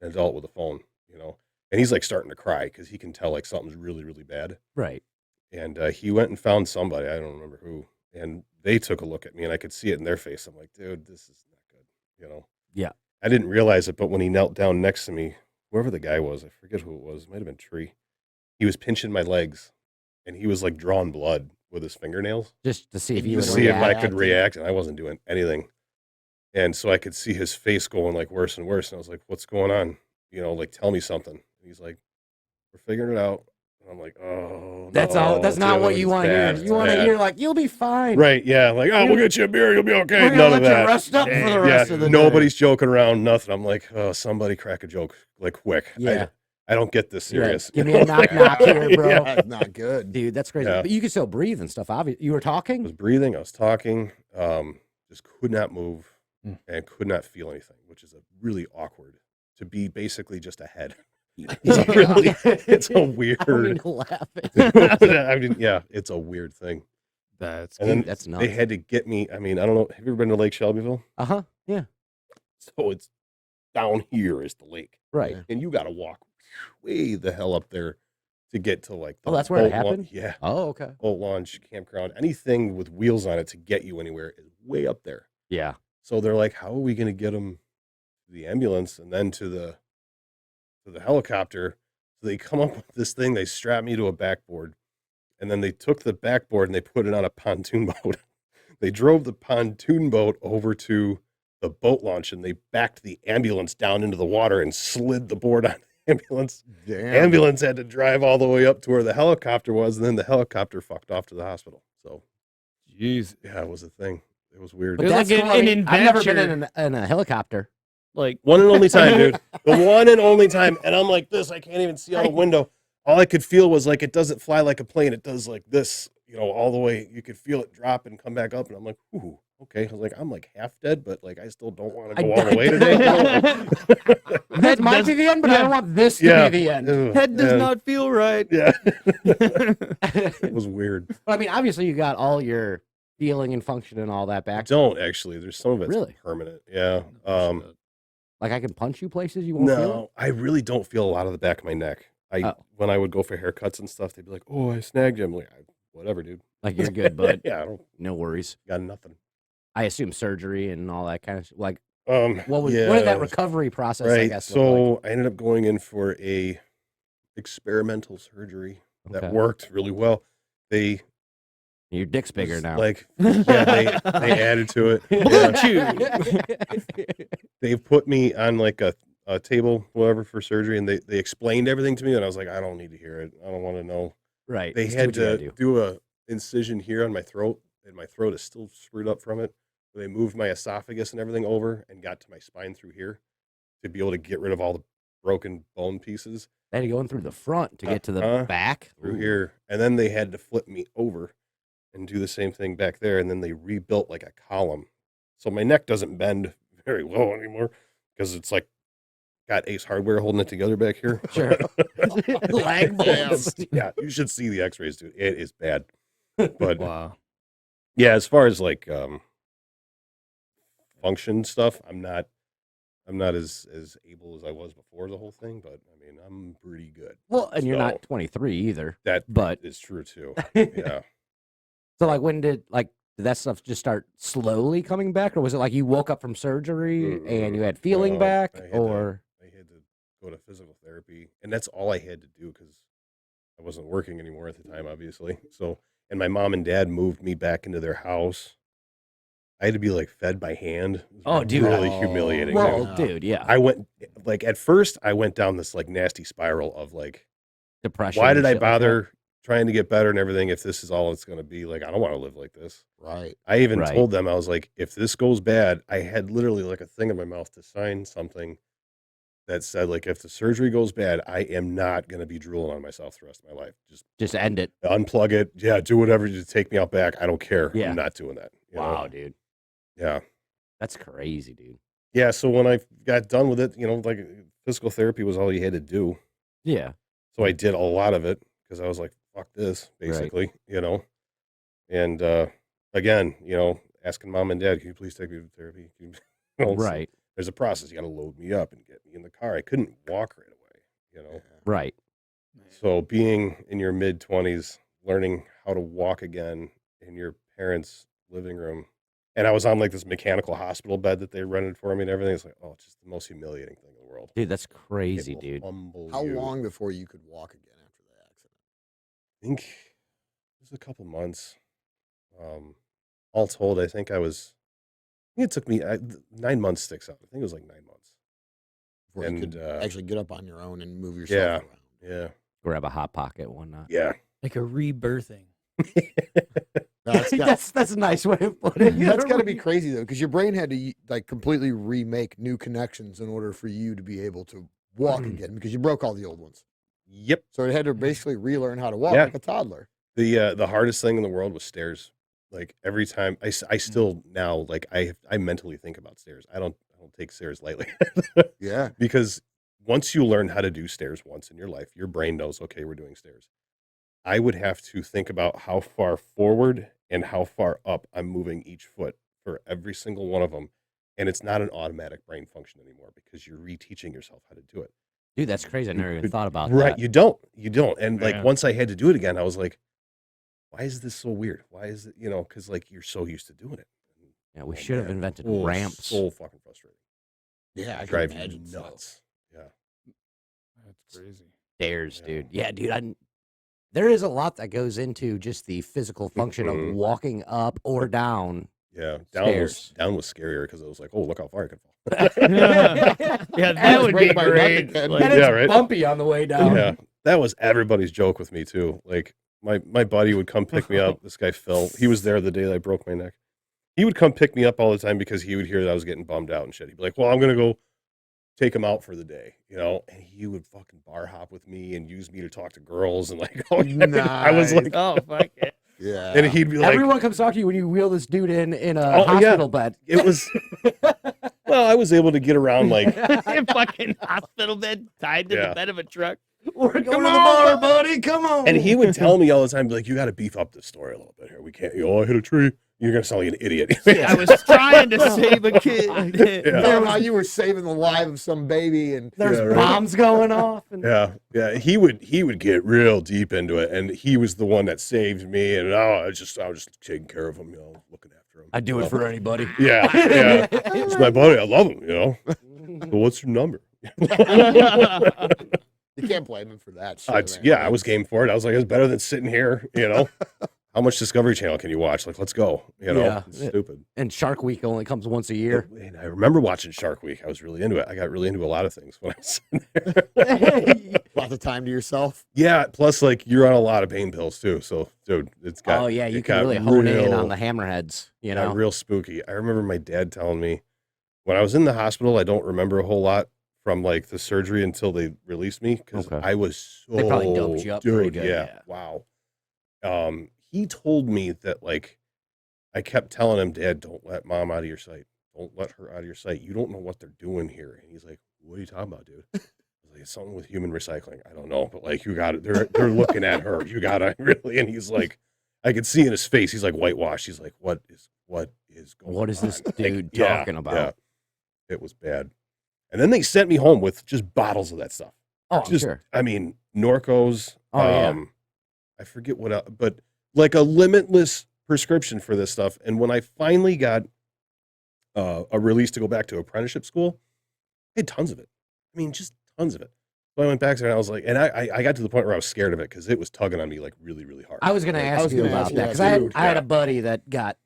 an adult with a phone, you know, and he's like starting to cry because he can tell like something's really, really bad. Right. And he went and found somebody, I don't remember who, and they took a look at me, and I could see it in their face. I'm like, dude, this is not good, you know. Yeah. I didn't realize it, but when he knelt down next to me, whoever the guy was, I forget who it was, it might have been Tree. He was pinching my legs, and he was like drawing blood with his fingernails Just to see if And you you would to see if I react. could react, and I wasn't doing anything. And so I could see his face going like worse and worse. And I was like, what's going on? You know, like, tell me something. And he's like, we're figuring it out. And I'm like, oh, That's no, all. That's not dude, what you it's want to hear. bad, You it's want to bad." hear like you'll be fine. Right, yeah. Like, oh, we'll get you a beer. You'll be okay. We're gonna None let of you that. rest up for the rest of the day. Nobody's joking around, nothing. I'm like, oh, somebody crack a joke, like, quick. Yeah. I don't get this You're like, serious. give me a knock knock here, bro. Yeah. That's not good. Dude, that's crazy. Yeah. But you can still breathe and stuff. Obviously, you were I talking. was breathing, I was talking, just could not move Mm. and could not feel anything, which is a really awkward to be basically just a head. Yeah. It's a I don't weird. mean to laugh. I mean, yeah, it's a weird thing. That's And then Dude, that's they nuts. had to get me. I mean, I don't know. Have you ever been to Lake Shelbyville? Uh huh. Yeah. So it's down here is the lake, Right. Yeah. and you got to walk way the hell up there to get to like. The Oh, that's where it boat lau- happened? Yeah, Oh, okay. boat launch, campground, anything with wheels on it to get you anywhere is way up there. Yeah. So they're like, how are we going to get them to the ambulance and then to the helicopter? So they come up with this thing. They strap me to a backboard, and then they took the backboard and they put it on a pontoon boat. They drove the pontoon boat over to the boat launch, and they backed the ambulance down into the water and slid the board on the ambulance. Damn. Ambulance had to drive all the way up to where the helicopter was, and then the helicopter fucked off to the hospital. So, Jeez. yeah, it was a thing. It was weird. It was like cool. an I mean, I've never been adventure. in a helicopter. Like One and only time, dude. The one and only time. And I'm like this. I can't even see out the window. All I could feel was like it doesn't fly like a plane. It does like this, all the way. You could feel it drop and come back up. And I'm like, ooh, okay. I was like, I'm like half dead, but like I still don't want to go all the way today. That might be the end, but I don't want this to be the end. Ugh, head does yeah. not feel right. Yeah. It was weird. But I mean, obviously, you got all your feeling and function and all that I back. don't actually. There's some of it's Really? permanent. Yeah. Like I can punch you places you won't feel. No, I really don't feel a lot of the back of my neck. Oh. When I would go for haircuts and stuff, they'd be like, "Oh, I snagged you." I'm like, "Whatever, dude. Like you're good, bud. Yeah, I don't No worries. got nothing." I assume surgery and all that kind of like What what did that recovery process? I Right. guess. look So I ended up going in for a experimental surgery like? that Okay. worked really well. They Your dick's bigger was now. like, yeah, they added to it. Yeah. They put me on like a table, whatever, for surgery, and they explained everything to me, and I was like, I don't need to hear it. I don't want to know. Right. They just had what you gotta to do. do a incision here on my throat, and my throat is still screwed up from it. They moved my esophagus and everything over and got to my spine through here to be able to get rid of all the broken bone pieces They had to go in through the front to get to the Uh-huh. back. through Ooh. here. And then they had to flip me over and do the same thing back there. And then they rebuilt like a column. So my neck doesn't bend very well anymore because it's like got Ace Hardware holding it together back here. Sure. Lag bolts. Yeah, you should see the x-rays, dude. It is bad. But Wow. yeah, as far as like function stuff, I'm not as able as I was before the whole thing, but I mean, I'm pretty good. Well, and you're So, not 23 either. That But is true too. Yeah. so like when did that stuff just start slowly coming back, or was it like you woke up from surgery and you had feeling No, back, I had or I had to go to physical therapy, and that's all I had to do because I wasn't working anymore at the time, obviously. So, and my mom and dad moved me back into their house. I had to be like fed by hand. It was Oh, dude. really humiliating. well, dude. dude, yeah, I went like at first I went down this like nasty spiral of like, depression. why and did I shit like that. bother trying to get better and everything if this is all it's going to be? Like, I don't want to live like this. Right. I even Right. told them, I was like, if this goes bad, I had literally like a thing in my mouth to sign something that said, like, if the surgery goes bad, I am not going to be drooling on myself the rest of my life. Just Just end it. unplug it. Yeah, do whatever to take me out back. I don't care. Yeah. I'm not doing that. you know? Wow, dude, Yeah. that's crazy, dude. Yeah. So when I got done with it, like physical therapy was all you had to do. Yeah, So I did a lot of it because I was like, fuck this, basically, And again, asking mom and dad, can you please take me to therapy? So right, there's a process. You got to load me up and get me in the car. I couldn't walk right away, right. So being in your mid 20s, learning how to walk again in your parents' living room. And I was on like this mechanical hospital bed that they rented for me and everything. It's like, oh, it's just the most humiliating thing in the world. Dude, that's It crazy, will dude. humble How you. long before you could walk again after the accident? I think it was a couple months. All told, I think it took me 9 months sticks out. I think it was like 9 months. Before you And could actually get up on your own and move yourself around. yeah, Grab a hot pocket, whatnot. yeah. Like a rebirthing. That's got, that's a nice way of putting it. that's got to be crazy though, because your brain had to like completely remake new connections in order for you to be able to walk again, because you broke all the old ones. Yep. So it had to basically relearn how to walk Yeah. like a toddler. The hardest thing in the world was stairs. Like every time I still now like I mentally think about stairs. I don't take stairs lightly. Yeah. Because once you learn how to do stairs once in your life, your brain knows, okay, we're doing stairs. I would have to think about how far forward and how far up I'm moving each foot for every single one of them. And it's not an automatic brain function anymore because you're reteaching yourself how to do it. Dude, that's crazy. I never even Could- thought about Right. that. You don't. And Yeah. like once I had to do it again, I was like, why is this so weird? Why is it, because like you're so used to doing it. Yeah, we Oh, should have man. invented Oh, ramps. So fucking frustrating. Yeah, I can Drive you imagine. so. nuts. Yeah. That's crazy. Stairs, Yeah. dude. Yeah, dude. There is a lot that goes into just the physical function Mhm. of walking up or down Yeah, Stairs. down was scarier because it was like, oh, look how far I can fall. Yeah, that would be Right by great. nothing, Like, And it's Yeah, right? bumpy on the way down. Yeah, that was everybody's joke with me too. Like my buddy would come pick me up. This guy Phil, he was there the day that I broke my neck. He would come pick me up all the time because he would hear that I was getting bummed out and shit. He'd be like, "Well, I'm gonna go take him out for the day," and he would fucking bar hop with me and use me to talk to girls and like, oh, I was like, oh, fuck it. Yeah. and he'd be like, Everyone comes talk to you when you wheel this dude in a Oh, yeah. hospital bed. it was. Well, I was able to get around like, Fucking hospital bed tied to Yeah. the bed of a truck. We're going Come to the on, bar, buddy. Come on. and he would tell me all the time, like, you got to beef up this story a little bit here. We can't. I hit a tree. You're gonna sound like an idiot. I was trying to save a kid. Tell him how you were saving the life of some baby, and There's Yeah, right. bombs going off. And Yeah. He would get real deep into it, and he was the one that saved me. And I was just taking care of him, looking after him. I'd do it for anybody. Yeah. He's my buddy. I love him. So what's your number? you can't blame him for that. Shit, man. Yeah, I was game for it. I was like, it's better than sitting here. How much Discovery Channel can you watch? Like, let's go. Yeah. It's stupid. And Shark Week only comes once a year. And I remember watching Shark Week. I was really into it. I got really into a lot of things when I was sitting there. Lots of time to yourself. Yeah, plus like you're on a lot of pain pills too. So, dude, it's got. Oh yeah, you it can got really hone in real- on the hammerheads. You got know, real spooky. I remember my dad telling me when I was in the hospital. I don't remember a whole lot from like the surgery until they released me because Okay. I was so. They probably doped you up pretty dude. good, Yeah. yeah. Wow. He told me that like I kept telling him, Dad, don't let mom out of your sight. Don't let her out of your sight. You don't know what they're doing here. And he's like, what are you talking about, dude? I was like, it's something with human recycling. I don't know, but like you got it. They're looking at her. You got to really. And he's like, I could see in his face. He's like whitewashed. He's like, what is going on? what is this Like, dude yeah, talking about? yeah. It was bad. And then they sent me home with just bottles of that stuff. Oh, I'm Just, sure. I mean, Norcos. Oh, yeah. I forget what else, but like a limitless prescription for this stuff. And when I finally got a release to go back to apprenticeship school, I had tons of it. I mean, just tons of it. So I went back there and I was like, and I got to the point where I was scared of it because it was tugging on me like really, really hard. I was going to Like, ask was you gonna about ask you that that because I too, had yeah. a buddy that got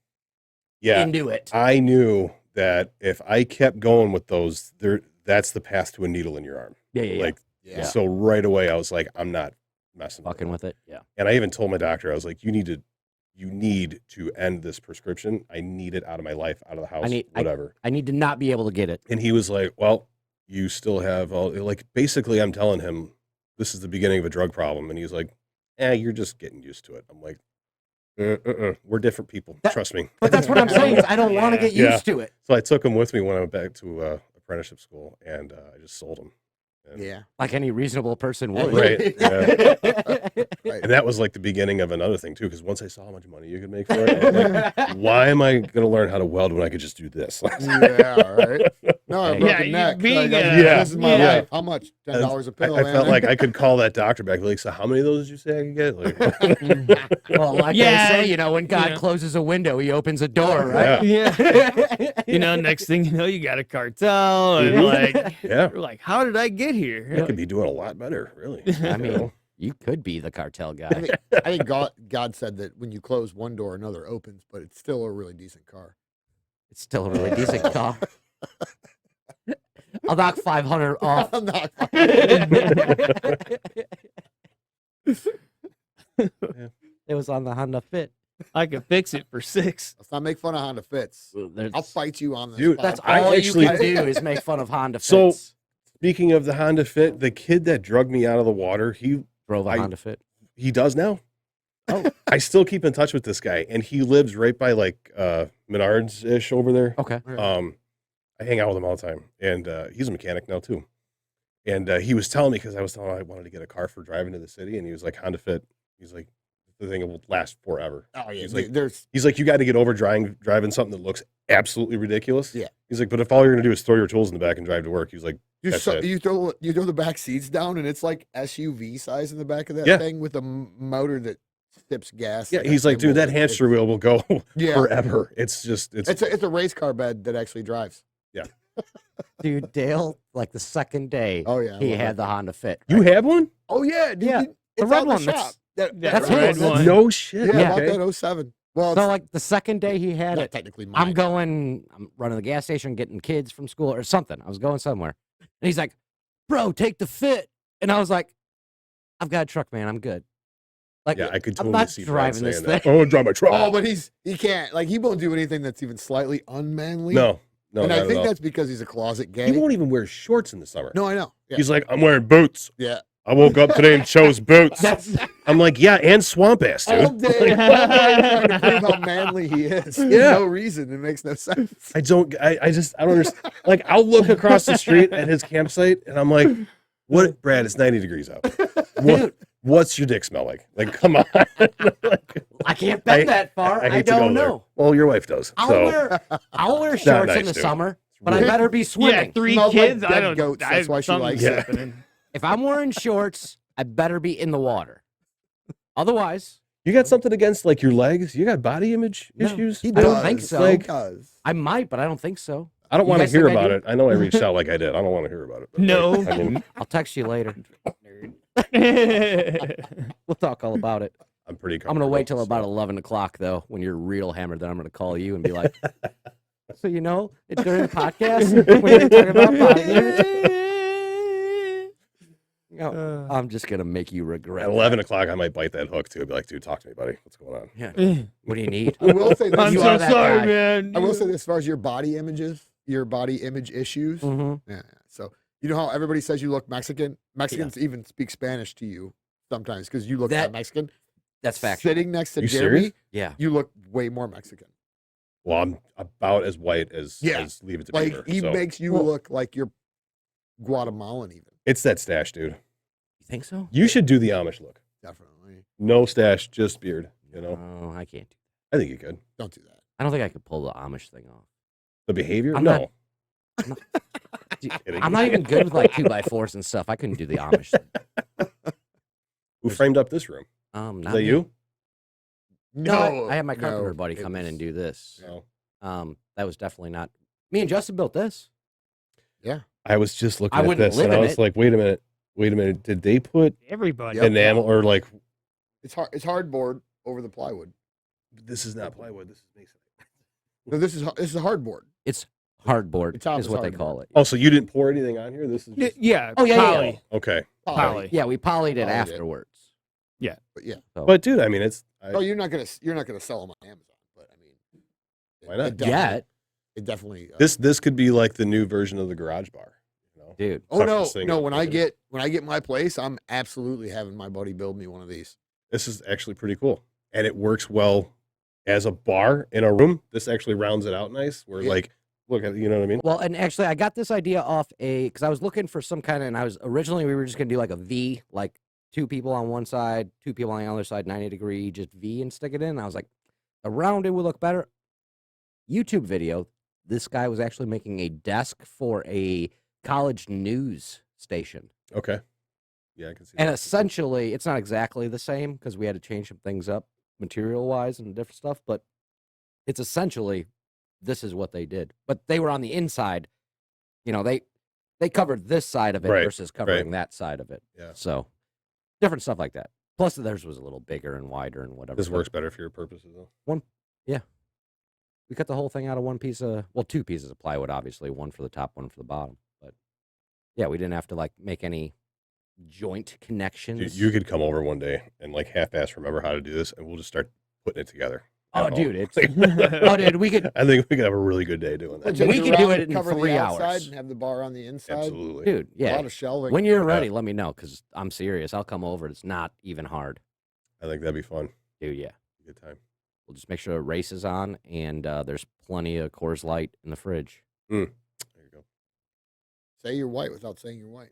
yeah, into it. I knew that if I kept going with those, that's the path to a needle in your arm. Yeah. Like, Yeah. so right away I was like, I'm not messing Fucking with it. with it. Yeah. And I even told my doctor, I was like, you need to end this prescription. I need it out of my life, out of the house, whatever. I need to not be able to get it. And he was like, well, you still have all, like, basically I'm telling him this is the beginning of a drug problem. And he's like, you're just getting used to it. I'm like, we're different people. Trust me. But that's what I'm saying. Is I don't want to get Yeah. used to it. So I took him with me when I went back to apprenticeship school and I just sold him. And, Yeah. Like any reasonable person would. Right. Yeah. Right. And that was like the beginning of another thing too, because once I saw how much money you could make for it, I'm like, why am I going to learn how to weld when I could just do this? Yeah. Right. No, I Hey. broke Yeah, a you neck. being Like, a- Yeah. This is my Yeah. life. How much? $10 a pill. I felt man. like I could call that doctor back. Like, so how many of those did you say I could get? Like, Well, like Yeah. they say, when God Yeah. closes a window, he opens a door, right? Yeah. Next thing you know, you got a cartel, and like, yeah, you're like, how did I get I here? could be doing a lot better, really. I mean, you could be the cartel guy. I think God said that when you close one door, another opens, but it's still a really decent car. It's still a really decent car. I'll knock 500 off. I'm not- It was on the Honda Fit. I could fix it for 6. Let's not make fun of Honda Fits. I'll fight you on this. Dude, That's I all actually- you can do is make fun of Honda Fits. So- Speaking of the Honda Fit, the kid that drugged me out of the water, he Drove a I- Honda Fit. does now. Oh. I still keep in touch with this guy, and he lives right by like Menards ish over there. Okay. I hang out with him all the time, and he's a mechanic now too. And he was telling me because I was telling him I wanted to get a car for driving to the city, and he was like, Honda Fit. He's like, the thing will last forever. Oh yeah, He's like, there's He's like, you got to get over driving something that looks absolutely ridiculous. Yeah. He's like, but if all you're gonna do is throw your tools in the back and drive to work, he's like, that's it. you throw the back seats down and it's like SUV size in the back of that Yeah. thing with a motor that sips gas. Yeah, like a he's like, dude, that gimbal. hamster wheel will go Yeah. forever. It's just, It's a race car bed that actually drives. Dude, Dale, like the second day, Oh yeah, I he love had it. the Honda Fit. you have one? Oh yeah, dude, Yeah, it's the red out in one, the that's- shop. That that's red his. one. One. No shit. Yeah, Okay. about that 07. Well, So like the second day he had not it, technically I'm mine. I'm running the gas station, getting kids from school or something. I was going somewhere. And he's like, bro, take the fit. And I was like, I've got a truck, man. I'm good. Like, Yeah, I could I'm totally not see Brad driving this saying that. thing. Oh, drive my truck. Oh, but he can't. Like, he won't do anything that's even slightly unmanly. No, and not I at think all. that's because he's a closet gay. He won't even wear shorts in the summer. No, I know. Yeah. He's like, I'm wearing boots. Yeah. I woke up today and chose boots. I'm like, yeah, and swamp ass, All dude. day, all day trying to prove how manly he is. For Yeah. no reason. It makes no sense. I don't understand. Like, I'll look across the street at his campsite and I'm like, what, Brad, it's 90 degrees out. Dude, What's your dick smell like? Like, come on. Like, I can't bet that far. I, hate to go don't there. know. Well, your wife does. So I'll wear not shorts nice, in the dude. summer, but I Really- better be Yeah, swimming. 3 Smells like kids. I dead don't. goats, that's why she something's likes it. happening. If I'm wearing shorts, I better be in the water. Otherwise, you got something against like your legs? You got body image No, issues? He I does. don't think so. He Like, does. I might, but I don't think so. I don't You want to guys hear think I about do? it. I know I reached out like I did. I don't want to hear about it. But No. like, I mean, I'll text you later. Nerd. We'll talk all about it. I'm pretty I'm comfortable. gonna wait till so. about 11 o'clock though, when you're real hammered. Then I'm gonna call you and be like, "So you know, during the podcast, when you're talking about body image, no, I'm just gonna make you regret." At that. 11 o'clock, I might bite that hook too. Be like, dude, talk to me, buddy. What's going on? Yeah. What do you need? I will say this. I'm You so are that sorry, guy. man. I will say this as far as your body images, your body image issues. Mm-hmm. Yeah. So you know how everybody says you look Mexican? Mexicans even speak Spanish to you sometimes because you look That- Mexican. That's factual. Sitting next to You Jeremy, serious? Yeah. you look way more Mexican. Well, I'm about as white as Leave It to Like Beaver. he so. makes you look like you're Guatemalan even. It's that stash, dude. You think so? You should do the Amish look. Definitely. No stash, just beard. You know, Oh, I can't. I think you could. Don't do that. I don't think I could pull the Amish thing off. The behavior? I'm no. Dude, Kidding. I'm not even good with like 2x4s and stuff. I couldn't do the Amish thing. Who framed up this room? Not Is that me. you? No, I had my carpenter no, buddy it come in was- and do this. No. That was definitely not me and Justin built this. I was just looking I at wouldn't this live and I in was it. like, wait a minute. Did they put Everybody. Yep. enamel or like, It's hard. It's hardboard over the plywood. this is not plywood, this is mason. No, this is a hardboard. It's hardboard The top is is what they hardboard. call it. Oh, so you didn't pour anything on here? This is just, Yeah. Oh, yeah, yeah, Poly. yeah. okay. Poly. Yeah, we polyed it Polyed it. afterwards. But yeah. But dude, I mean, it's Oh, you're not gonna sell them on Amazon. But I mean, Why not? It definitely, Yet, It definitely. this could be like the new version of the garage bar. You know? dude. Oh no, toughest thing no! in When I fucking- get my place, I'm absolutely having my buddy build me one of these. This is actually pretty cool. And it works well as a bar in a room. This actually rounds it out nice. Where Yeah. like, look at, you know what I mean? Well, and actually, I got this idea off because I was looking for some kind of, and I was originally we were just gonna do like a V, like 2 people on one side, 2 people on the other side, 90-degree, just V and stick it in. And I was like, a rounded would look better. YouTube video. This guy was actually making a desk for a college news station. Okay. Yeah, I can see And that. essentially, it's not exactly the same because we had to change some things up material wise and different stuff, but it's essentially this is what they did. But they were on the inside. You know, they covered this side of it Right, versus covering that side of it. Yeah. So different stuff like that. Plus, theirs was a little bigger and wider and whatever. This but works better for your purposes though. We cut the whole thing out of one piece of, well, 2 pieces of plywood, obviously, one for the top, one for the bottom. But yeah, we didn't have to like make any joint connections. Dude, you could come over one day and like half-ass remember how to do this, and we'll just start putting it together. Oh, at home. dude, it's oh, dude, we could, I think we could have a really good day doing that. We Change could around, do it in cover 3 the outside hours. and have the bar on the inside. Absolutely. dude, A yeah. lot of shelving. When you're Yeah. ready, let me know because I'm serious. I'll come over. It's not even hard, I think that'd be fun. dude. Yeah, Good time. we'll just make sure the race is on and there's plenty of Coors Light in the fridge. There you go. Say you're white without saying you're white.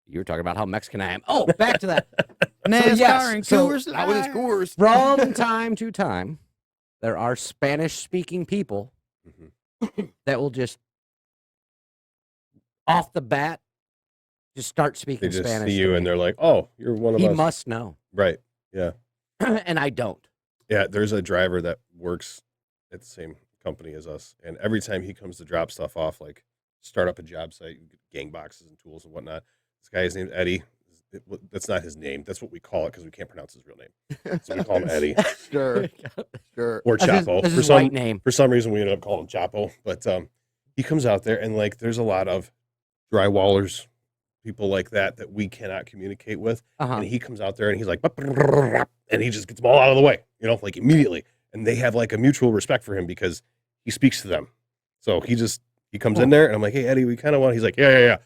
You were talking about how Mexican I am. Oh, back to that. NASCAR yes, and so Coors Not with his Light. Coors. From time to time, there are Spanish-speaking people Mhm. that will just, off the bat, just start They speaking just Spanish. see to you me. and they're like, "Oh, you're one of He us." must know, Right. Yeah. and I don't. Yeah. There's a driver that works at the same company as us, and every time he comes to drop stuff off, like start up a job site, gang boxes and tools and whatnot. This guy, his name's Eddie. that's not his name. That's what we call it because we can't pronounce his real name. So we call him Eddie Sure. or Chapo. That's his white name. For some reason, we ended up calling him Chapo. But he comes out there and like there's a lot of drywallers, people like that we cannot communicate with. Uh-huh. And he comes out there and he's like, and he just gets them all out of the way, like immediately. And they have like a mutual respect for him because he speaks to them. So he comes in there and I'm like, hey, Eddie, we kind of want, he's like, yeah.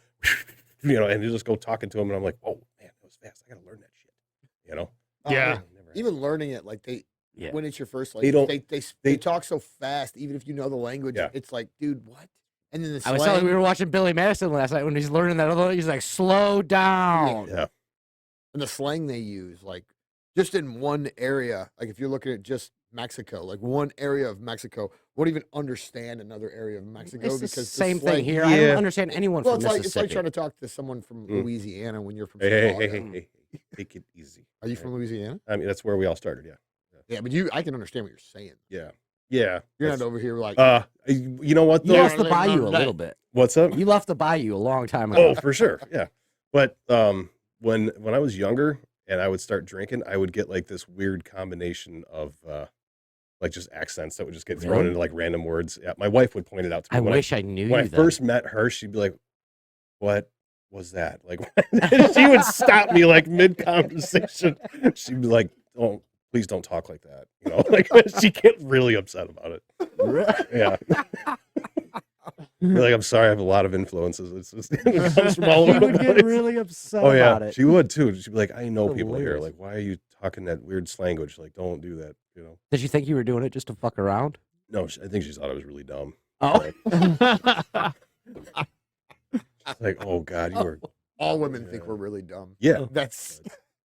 And you just go talking to him and I'm like, oh man, that was fast. I got to learn that shit, Yeah. Even learning it, like Yeah. when it's your first They language, don't- they talk so fast. Even if you know the language, Yeah. it's like, dude, what? And then the I was telling slang, you, we were watching Billy Madison last night when he's learning that other. He's like, slow down. Yeah. and the slang they use, like just in one area. Like if you're looking at just Mexico, like one area of Mexico won't even understand another area of Mexico It's the because the same slang- thing here. I Yeah. don't understand anyone Well, from it's like Mississippi. trying to talk to someone from Mm. Louisiana when you're from Hey, Chicago. hey, take it easy. Are you from Louisiana? I mean, that's where we all started. Yeah. Yeah, but I can understand what you're saying. Yeah. You're That's- not over here like you know what You though? lost the Yeah, bayou a like- little bit. What's up? You left the bayou a long time ago. Oh, for sure. Yeah. But when I was younger and I would start drinking, I would get like this weird combination of like just accents that would just get thrown Really? into like random words. Yeah, my wife would point it out to me. I when wish I knew when I you. first met her, she'd be like, "What was that?" Like she would stop me like mid conversation. She'd be like, "Oh, please don't talk like that." Like she get really upset about it. Yeah. You're like, I'm sorry, I have a lot of influences. It's just, it comes from all She over would the get place. really upset Oh yeah, about it. she would too. She'd be like, I know people here. Hilarious. Like, why are you talking that weird slanguage? Like, don't do that. Did you think you were doing it just to fuck around? No, I think she thought I was really dumb. Oh, Like, oh God, you were. all women think Yeah. we're really dumb. Yeah, That's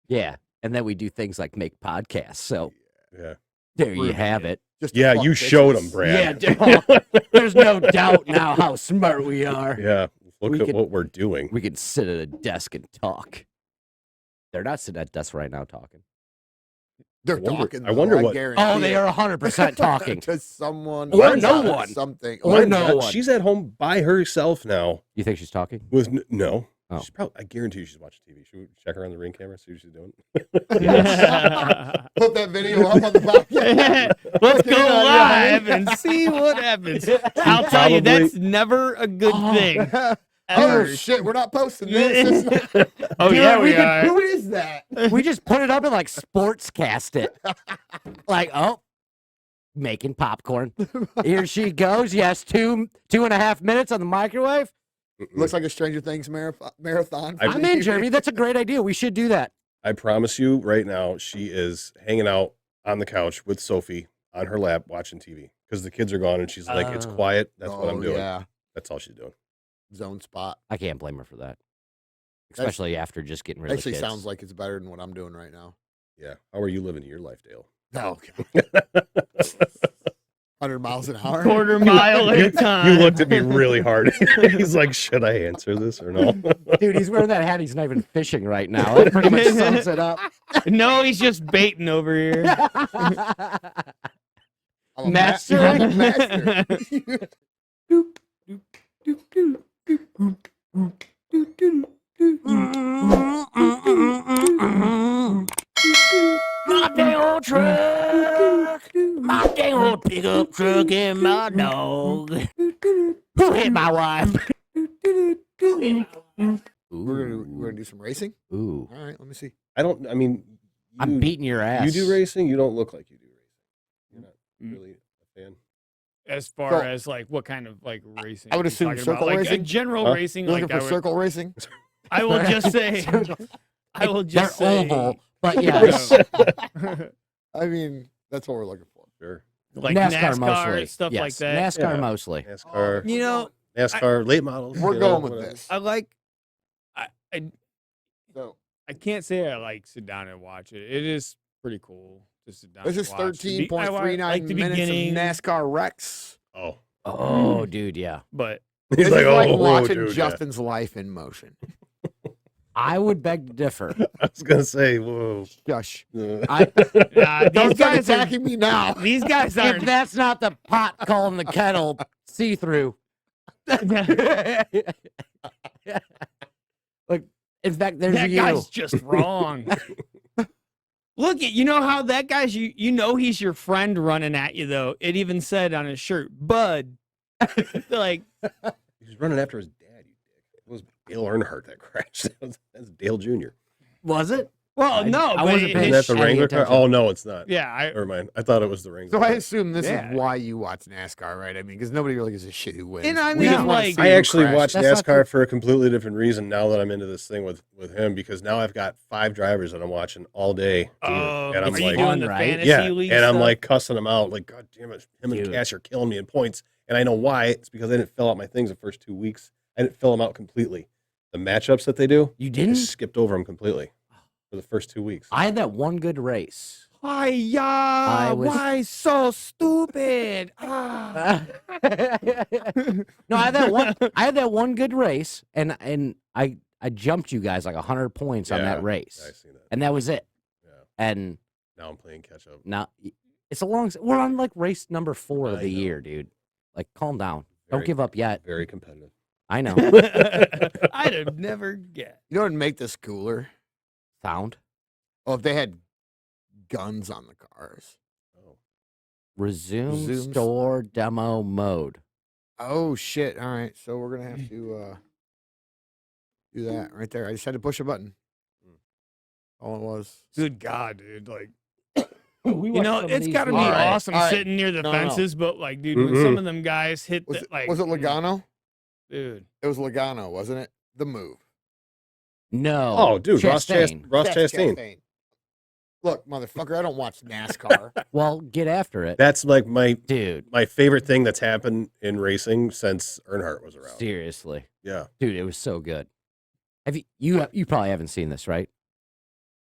yeah. And then we do things like make podcasts. So yeah, there you Rude. have it. just to yeah. fuck You showed them, bitches. Brad. Yeah, there's no doubt now how smart we are. Yeah. Look We at could- what we're doing. We can sit at a desk and talk. They're not sitting at desks right now talking. They're I wonder- talking. I wonder what- guarantee Oh, they it. are 100% talking. to someone Or no about one. something. Or Mine- no one. She's at home by herself now. You think she's talking? With no. Oh. She's probably. I guarantee you, she's watching TV. Should we check her on the Ring camera? See what she's doing. Put that video up on the podcast. Let's Get go it on, live yeah. and see what happens. I'll tell you, Probably- that's never a good thing. Oh Ever. shit, we're not posting this. It's not- Oh Dude, yeah, we we could- are. Who is that? We just put it up and like sportscast it. Like, oh, making popcorn. Here she goes. Yes, 2.5 minutes on the microwave. Looks like a Stranger Things marathon. for I- I'm me. in, Jeremy. That's a great idea. We should do that. I promise you, right now, she is hanging out on the couch with Sophie on her lap watching TV because the kids are gone and she's like, "It's Oh. quiet." That's what I'm Oh, doing. Yeah, That's all she's doing. zone spot. I can't blame her for that. Especially after just getting rid of the Actually, kids. sounds like it's better than what I'm doing right now. Yeah. How are you living your life, Dale? Oh, 100 miles an hour. Quarter mile at a time. You looked at me really hard. He's like, "Should I answer this or no?" Dude, he's wearing that hat. He's not even fishing right now. That pretty much sums it up. No, he's just baiting over here. I'm a Master. I'm a master. My dang old truck, my dang old pickup truck, and my dog. Who hit my wife? We're gonna do some racing. Ooh, All right, let me see. I mean, I'm beating your ass. You do racing. You don't look like you do racing. You're not Mm. really a fan. As far So- as like what kind of like racing? I would are you assume talking circle about? Like racing? a general Huh? racing. You're Like looking for circle racing? I will just say, I will just They're say, oval, but yes. I mean, that's what we're looking for. Sure. like NASCAR, NASCAR, mostly. stuff like Yes, that. NASCAR Yeah. mostly. NASCAR. You know, NASCAR late models. We're you know, going with whatever. this. I like. I So I can't say I like sit down and watch it. It is pretty cool to sit down. this and is watch. The be- I 13.39 like the minutes beginning, of NASCAR wrecks. Oh. Oh, dude, yeah. but He's This like, is like "Oh, watching dude, yeah." Justin's life in motion. I would beg to differ. I was gonna say, whoa. Shush. I, these Don't start guys are attacking me now. these guys if aren't. that's not the pot calling the kettle see through. Like In fact, there's That you. guy's just wrong. Look at, you know how that guy's, you know he's your friend running at you, though. It even said on his shirt, Bud. Like, He's running after his dad, you dick. It was Dale Earnhardt that crashed. That's Dale Jr. Was it? well, no, I but wasn't Isn't paying that the any Wrangler car? attention. Oh, no, it's not. yeah, Never mind. I thought it was the Wrangler So I car. assume this Yeah. is why you watch NASCAR, right? I mean, because nobody really gives a shit who wins. And I We mean, just wanna like- see I who actually crashes. watch That's not NASCAR for a completely different reason now that I'm into this thing with him, because now I've got 5 drivers that I'm watching all day. oh, and I'm are you like, doing the right? fantasy Yeah, league and I'm stuff? like cussing them out, like, God damn it, him and Dude. Cash are killing me in points. And I know why. It's because I didn't fill out my things the first 2 weeks. I didn't fill them out completely. The matchups that they do, You I didn't? skipped over them completely for the first 2 weeks. I had that one good race. Hi-ya, was- why so stupid? Ah. No, I had that one good race, and I jumped you guys like 100 points on that Yeah, race, I see that. and that was it. Yeah. And Now I'm playing catch up. now it's a long. We're on like race number 4 of I the know. year, dude. Like, calm down. Don't Very- give up yet. Very competitive. I know. I'd have never guessed. You know what would make this cooler? Sound. Oh, if they had guns on the cars. Oh. Resume Resume store demo mode. Oh shit! All right, so we're gonna have to do that right there. I just had to push a button. All it was. Good God, dude! Like, We you know, it's got to be All right, awesome all right. sitting near the No, no. fences, but like, dude, when some of them guys hit Was the, it, like, was it Logano? dude? It was Logano, wasn't it? The move. No. Oh, dude, Chastain. Ross That's Chastain. Look, motherfucker, I don't watch NASCAR. Well, get after it, That's like my dude. favorite thing that's happened in racing since Earnhardt was around. Seriously, Yeah. dude, it was so good. Have you probably haven't seen this, right?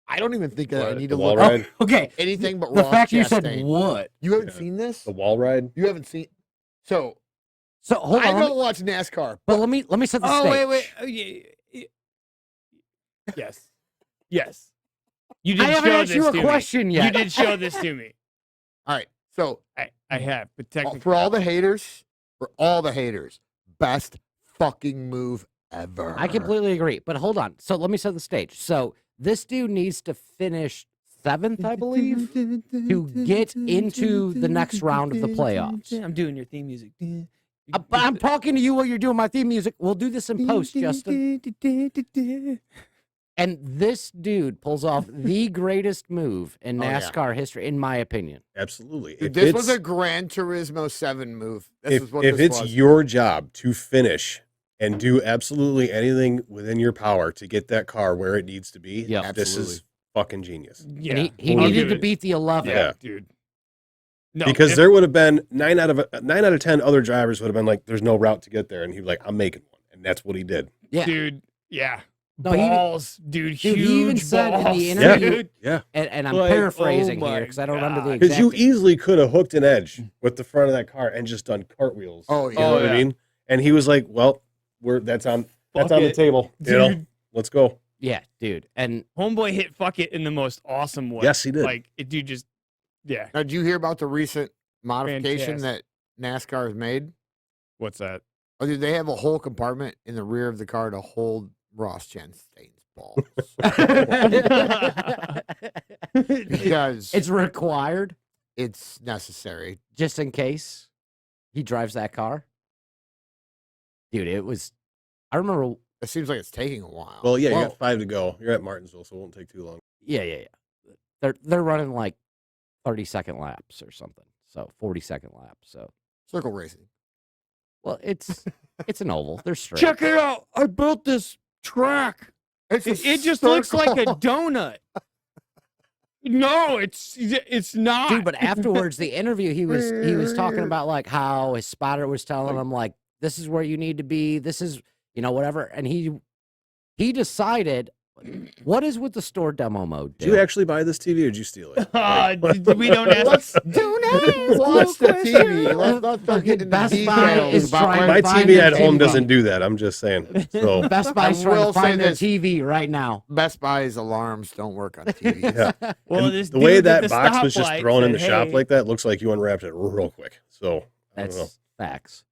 I don't even think I What, need the to wall look ride? up Okay. anything but The Ross fact you said Chastain. what? You haven't Yeah. seen this? The wall ride? You haven't seen. So So hold I on. don't watch NASCAR. But let me set the Oh stage. wait. Oh, yeah. Yes, yes. You did I haven't show asked this you a to question me. yet. You did show this to me. All right, so I have, but technically, for all the haters, best fucking move ever. I completely agree. But hold on. So let me set the stage. So this dude needs to finish 7th, I believe, to get into the next round of the playoffs. I'm doing your theme music. But I'm talking to you while you're doing my theme music. We'll do this in post, Justin. And this dude pulls off the greatest move in Oh, yeah. NASCAR history, in my opinion. Absolutely. Dude, If this it's- was a Gran Turismo 7 move. This is what if this it's was. your job to finish and do absolutely anything within your power to get that car where it needs to be, Yeah. this Absolutely. is fucking genius. Yeah, And he I'll needed give to it- beat the 11. Yeah. dude. No, Because if- there would have been 9 out of 10 other drivers would have been like, there's no route to get there. And he'd be like, I'm making one. And that's what he did. Yeah. dude, yeah. No, he- balls, dude. Dude, Huge he even said in the balls, interview- dude. Yeah. And I'm Like, paraphrasing oh here my because I don't remember the God. exact. Because you easily could have hooked an edge with the front of that car and just done cartwheels. Oh, You yeah. know Oh, what I yeah. mean? And he was like, well, that's on Fuck the it. table. You know, Dude, let's go. Yeah, dude. And homeboy hit fuck it in the most awesome way. Yes, he did. Like, it, dude, just, yeah. Now, did you hear about the recent modification Fantastic. that NASCAR has made? What's that? Oh, dude, they have a whole compartment in the rear of the car to hold Ross Chastain's balls. Because it's required it's necessary. just in case he drives that car. Dude, it was. I remember. It seems like it's taking a while. Well, yeah, you Well- got 5 to go. You're at Martinsville, so it won't take too long. Yeah. They're running like 30-second laps or something. So 40-second laps. So Circle racing. well, it's an oval. They're straight. Check it out. I built this track. It's It just looks like a donut. No, it's not. Dude, but afterwards, the interview, he was talking about like how his spotter was telling him like, this is where you need to be. This is, whatever. And he decided, what is with the store demo mode? Did you actually buy this TV or did you steal it? We don't ask. Do not watch the TV. Let's not start getting into Best Buy details is about trying when to My find TV their at home TV. doesn't do that. I'm just saying. So Best Buy's I trying will to say find their this. TV right now. Best Buy's alarms don't work on TVs. yeah. Well, And this the way dude at that the box was just stoplight thrown in the said, shop "Hey." like that looks like you unwrapped it real quick. So I don't know. That's facts.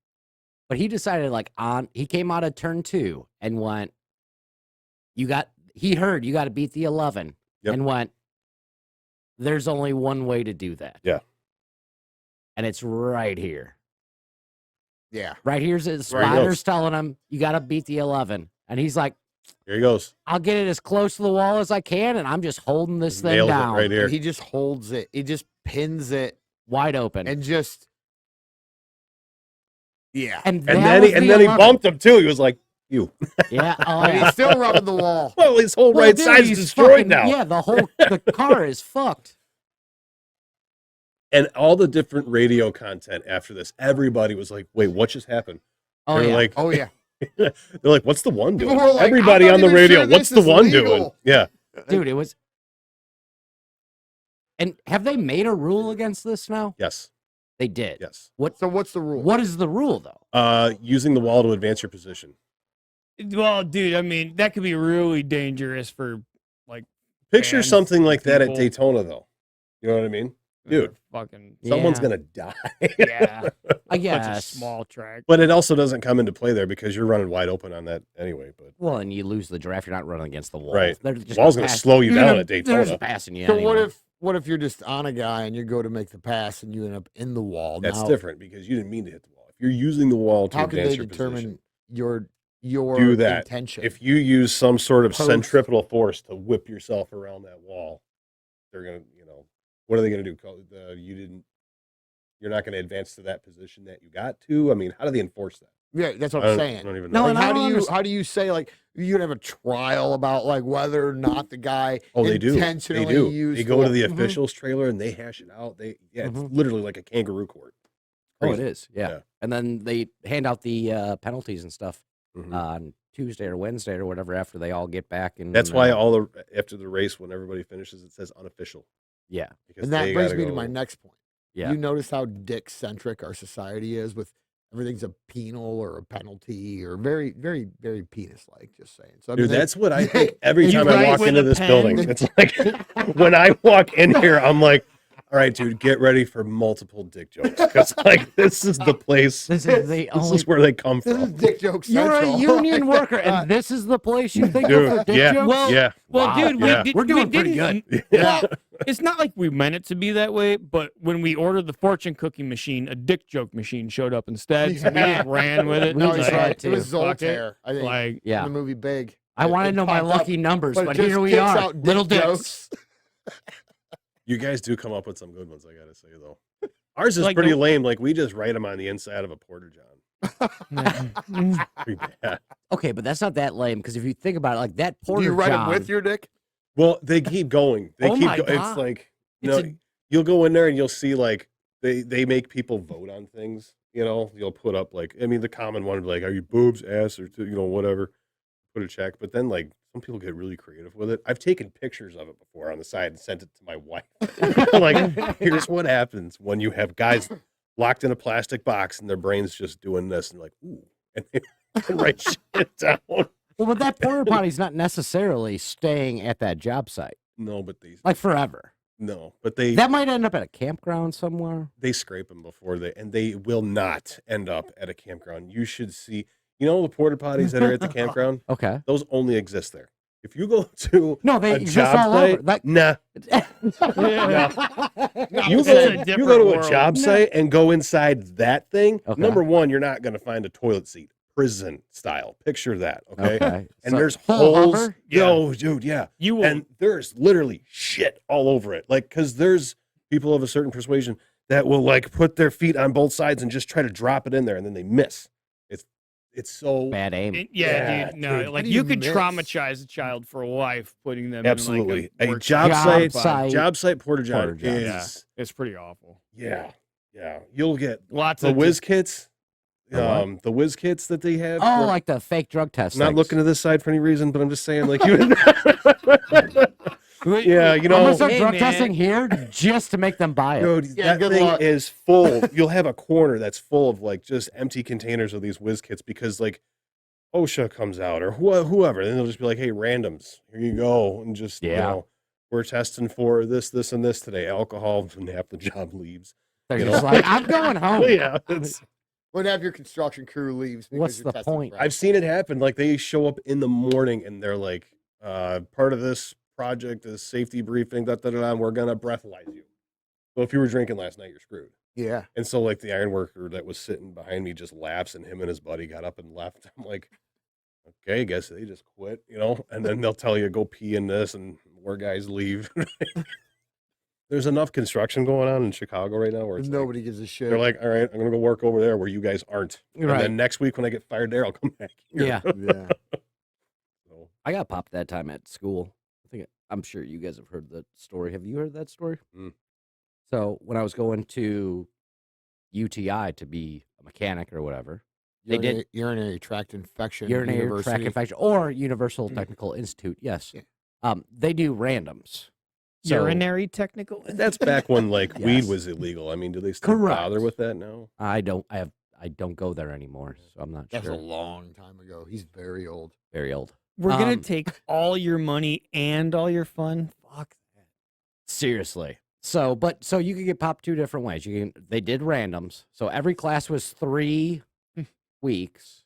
But he decided like he came out of turn 2 and went, he heard you got to beat the 11 Yep. and went, there's only one way to do that. Yeah. And it's right here. Yeah. Right here's his Right he spotter's goes. telling him, you got to beat the 11. And he's like, Here he goes. I'll get it as close to the wall as I can, and I'm just holding this thing Nails it down. right here. And he just holds it. He just pins it Wide open. and just. Yeah. And And that then was he, and the then he 11. bumped him too. He was like, "You." Yeah. Oh, And yeah. he's still rubbing the wall. Well, his whole Well, right dude, side's he's destroyed fucking- now. Yeah, the car is fucked. And all the different radio content after this, everybody was like, "Wait, what just happened?" Oh, They're yeah. like, Oh, yeah. they're like, "What's the one doing?" People were like, Everybody "I'm on not the even radio, sure "What's this the is one doing?" legal. Yeah. Dude, it was. And have they made a rule against this now? Yes. They did. Yes. So what's the rule? What is the rule, though? Using the wall to advance your position. Well, dude, I mean, that could be really dangerous for like Picture fans, something like that at people. Daytona, though. You know what I mean? Dude. fucking Someone's Yeah. gonna die. yeah, I such a guess. small track. But it also doesn't come into play there because you're running wide open on that anyway. But Well, and you lose the draft. You're not running against the wall. Right. They're just wall's gonna slow you they're down gonna- at They're Daytona. just passing you. So anyway. what if you're just on a guy and you go to make the pass and you end up in the wall? That's Now, different because you didn't mean to hit the wall. If you're using the wall to How can advance they your determine position, your Do that. intention? if you use some sort of Post. centripetal force to whip yourself around that wall, they're gonna, what are they gonna do? You're not gonna advance to that position that you got to. I mean, how do they enforce that? Yeah, that's what I I'm don't, saying. I don't even No, know. and Like, I how do don't you understand- how do you say like you have a trial about like whether or not the guy Oh, they do. They intentionally do. used They go to the Mhm. officials trailer and they hash it out. It's Mhm. literally like a kangaroo court. Oh, it Crazy. is. Yeah. Yeah. And then they hand out the penalties and stuff Mhm. on Tuesday or Wednesday or whatever after they all get back. And That's why after the race, when everybody finishes, it says unofficial. Yeah. Because And that they brings gotta me to go- my next point. Yeah. You notice how dick centric our society is with everything's a penal or a penalty or very, very, very penis like, just saying. So I mean, Dude, they- that's what I think every You time I write walk with into a this pen? building. It's like when I walk in here, I'm like, all right, dude, get ready for multiple dick jokes. Because like this is the place. This is the This only. is where they come this is from. dick joke You're a central. union Like, worker, and this is the place you think Dude, of for dick yeah, jokes? Well, yeah. Well, Wow. dude, Yeah. We're doing we pretty didn't- good. Well, it's not like we meant it to be that way, but when we ordered the fortune cookie machine, a dick joke machine showed up instead. So we just ran with it. We no, just he's had right. to. It was Fuck it. Zoltaire, I think, Like, Yeah. in the movie Big. I want to It know my popped up, lucky numbers, but but it just here we kicks are. out dick Little dicks. jokes. You guys do come up with some good ones, I gotta say though. Ours is Like pretty the- lame. Like we just write them on the inside of a porta john. Pretty bad. Okay, but that's not that lame because if you think about it, like that Do porter you write john, them with your dick? Well, they keep going. They Oh keep my going. It's God. like It's you'll go in there and you'll see like they make people vote on things. You'll put up like the common one would be like, are you boobs, ass, or whatever. Put a check, but then like some people get really creative with it. I've taken pictures of it before on the side and sent it to my wife. Like, here's what happens when you have guys locked in a plastic box and their brains just doing this and like, ooh, and they write shit down. well, but that porter potty's not necessarily staying at that job site No, but they like forever. no, but they That might end up at a campground somewhere. they scrape them before they will not end up at a campground. You should see, the porta potties that are at the campground, Okay. those only exist there. If you go to No, they a exist job all site, over. Like, nah. You It's go, a you different go to a world. job site and go inside that thing. Okay. Number one, you're not going to find a toilet seat, prison style. Picture that, okay? Okay. And So, there's full holes. hover? Yo, dude, yeah. You will. And there's literally shit all over it. Like, because there's people of a certain persuasion that will like put their feet on both sides and just try to drop it in there, and then they miss. It's so Bad aim. Yeah, dude, no, dude. like How do you you could miss? traumatize a child for life putting them absolutely in like a work job Job site. site. Job site porta john Porta john. is It's pretty awful. yeah. You'll get Lots the of whiz kits. The what? The whiz kits that they have. Oh, for- like the fake drug test. I'm not things. looking to this side for any reason, but I'm just saying, like you. Yeah, I'm gonna start Hey, drug man. testing here just to make them buy it. Dude, Yeah, that good thing luck. is full. You'll have a corner that's full of like just empty containers of these whiz kits because like OSHA comes out or whoever, then they'll just be like, "Hey, randoms, here you go," and just Yeah. we're testing for this, and this today. Alcohol, and half the job leaves. They're you just know? like, I'm going home. Yeah, it's, Would have your construction crew leaves. because What's you're the testing point? for I've seen it happen. Like they show up in the morning and they're like, part of this project is safety briefing, and we're gonna breathalyze you. So if you were drinking last night, you're screwed. Yeah. And so like the iron worker that was sitting behind me just laughs, and him and his buddy got up and left. I'm like, okay, I guess they just quit, and then they'll tell you go pee in this, and more guys leave. There's enough construction going on in Chicago right now where it's Nobody gives a shit. they're like, all right, I'm gonna go work over there where you guys aren't. And Right. then next week when I get fired there, I'll come back here. Yeah. yeah. So, I got popped that time at school. I'm sure you guys have heard that story. Have you heard that story? Mm. So when I was going to UTI to be a mechanic or whatever, they did urinary tract infection. urinary tract University. infection or Universal Technical Institute. Yes. Yeah. They do randoms. So, Urinary technical. that's back when like weed Yes. was illegal. I mean, do they still Correct. bother with that now? I don't go there anymore, so I'm not That was sure. a long time ago. He's very old. Very old. We're gonna Um, take all your money and all your fun. Fuck that. Seriously. So you could get popped 2 different ways. They did randoms. So every class was 3 weeks,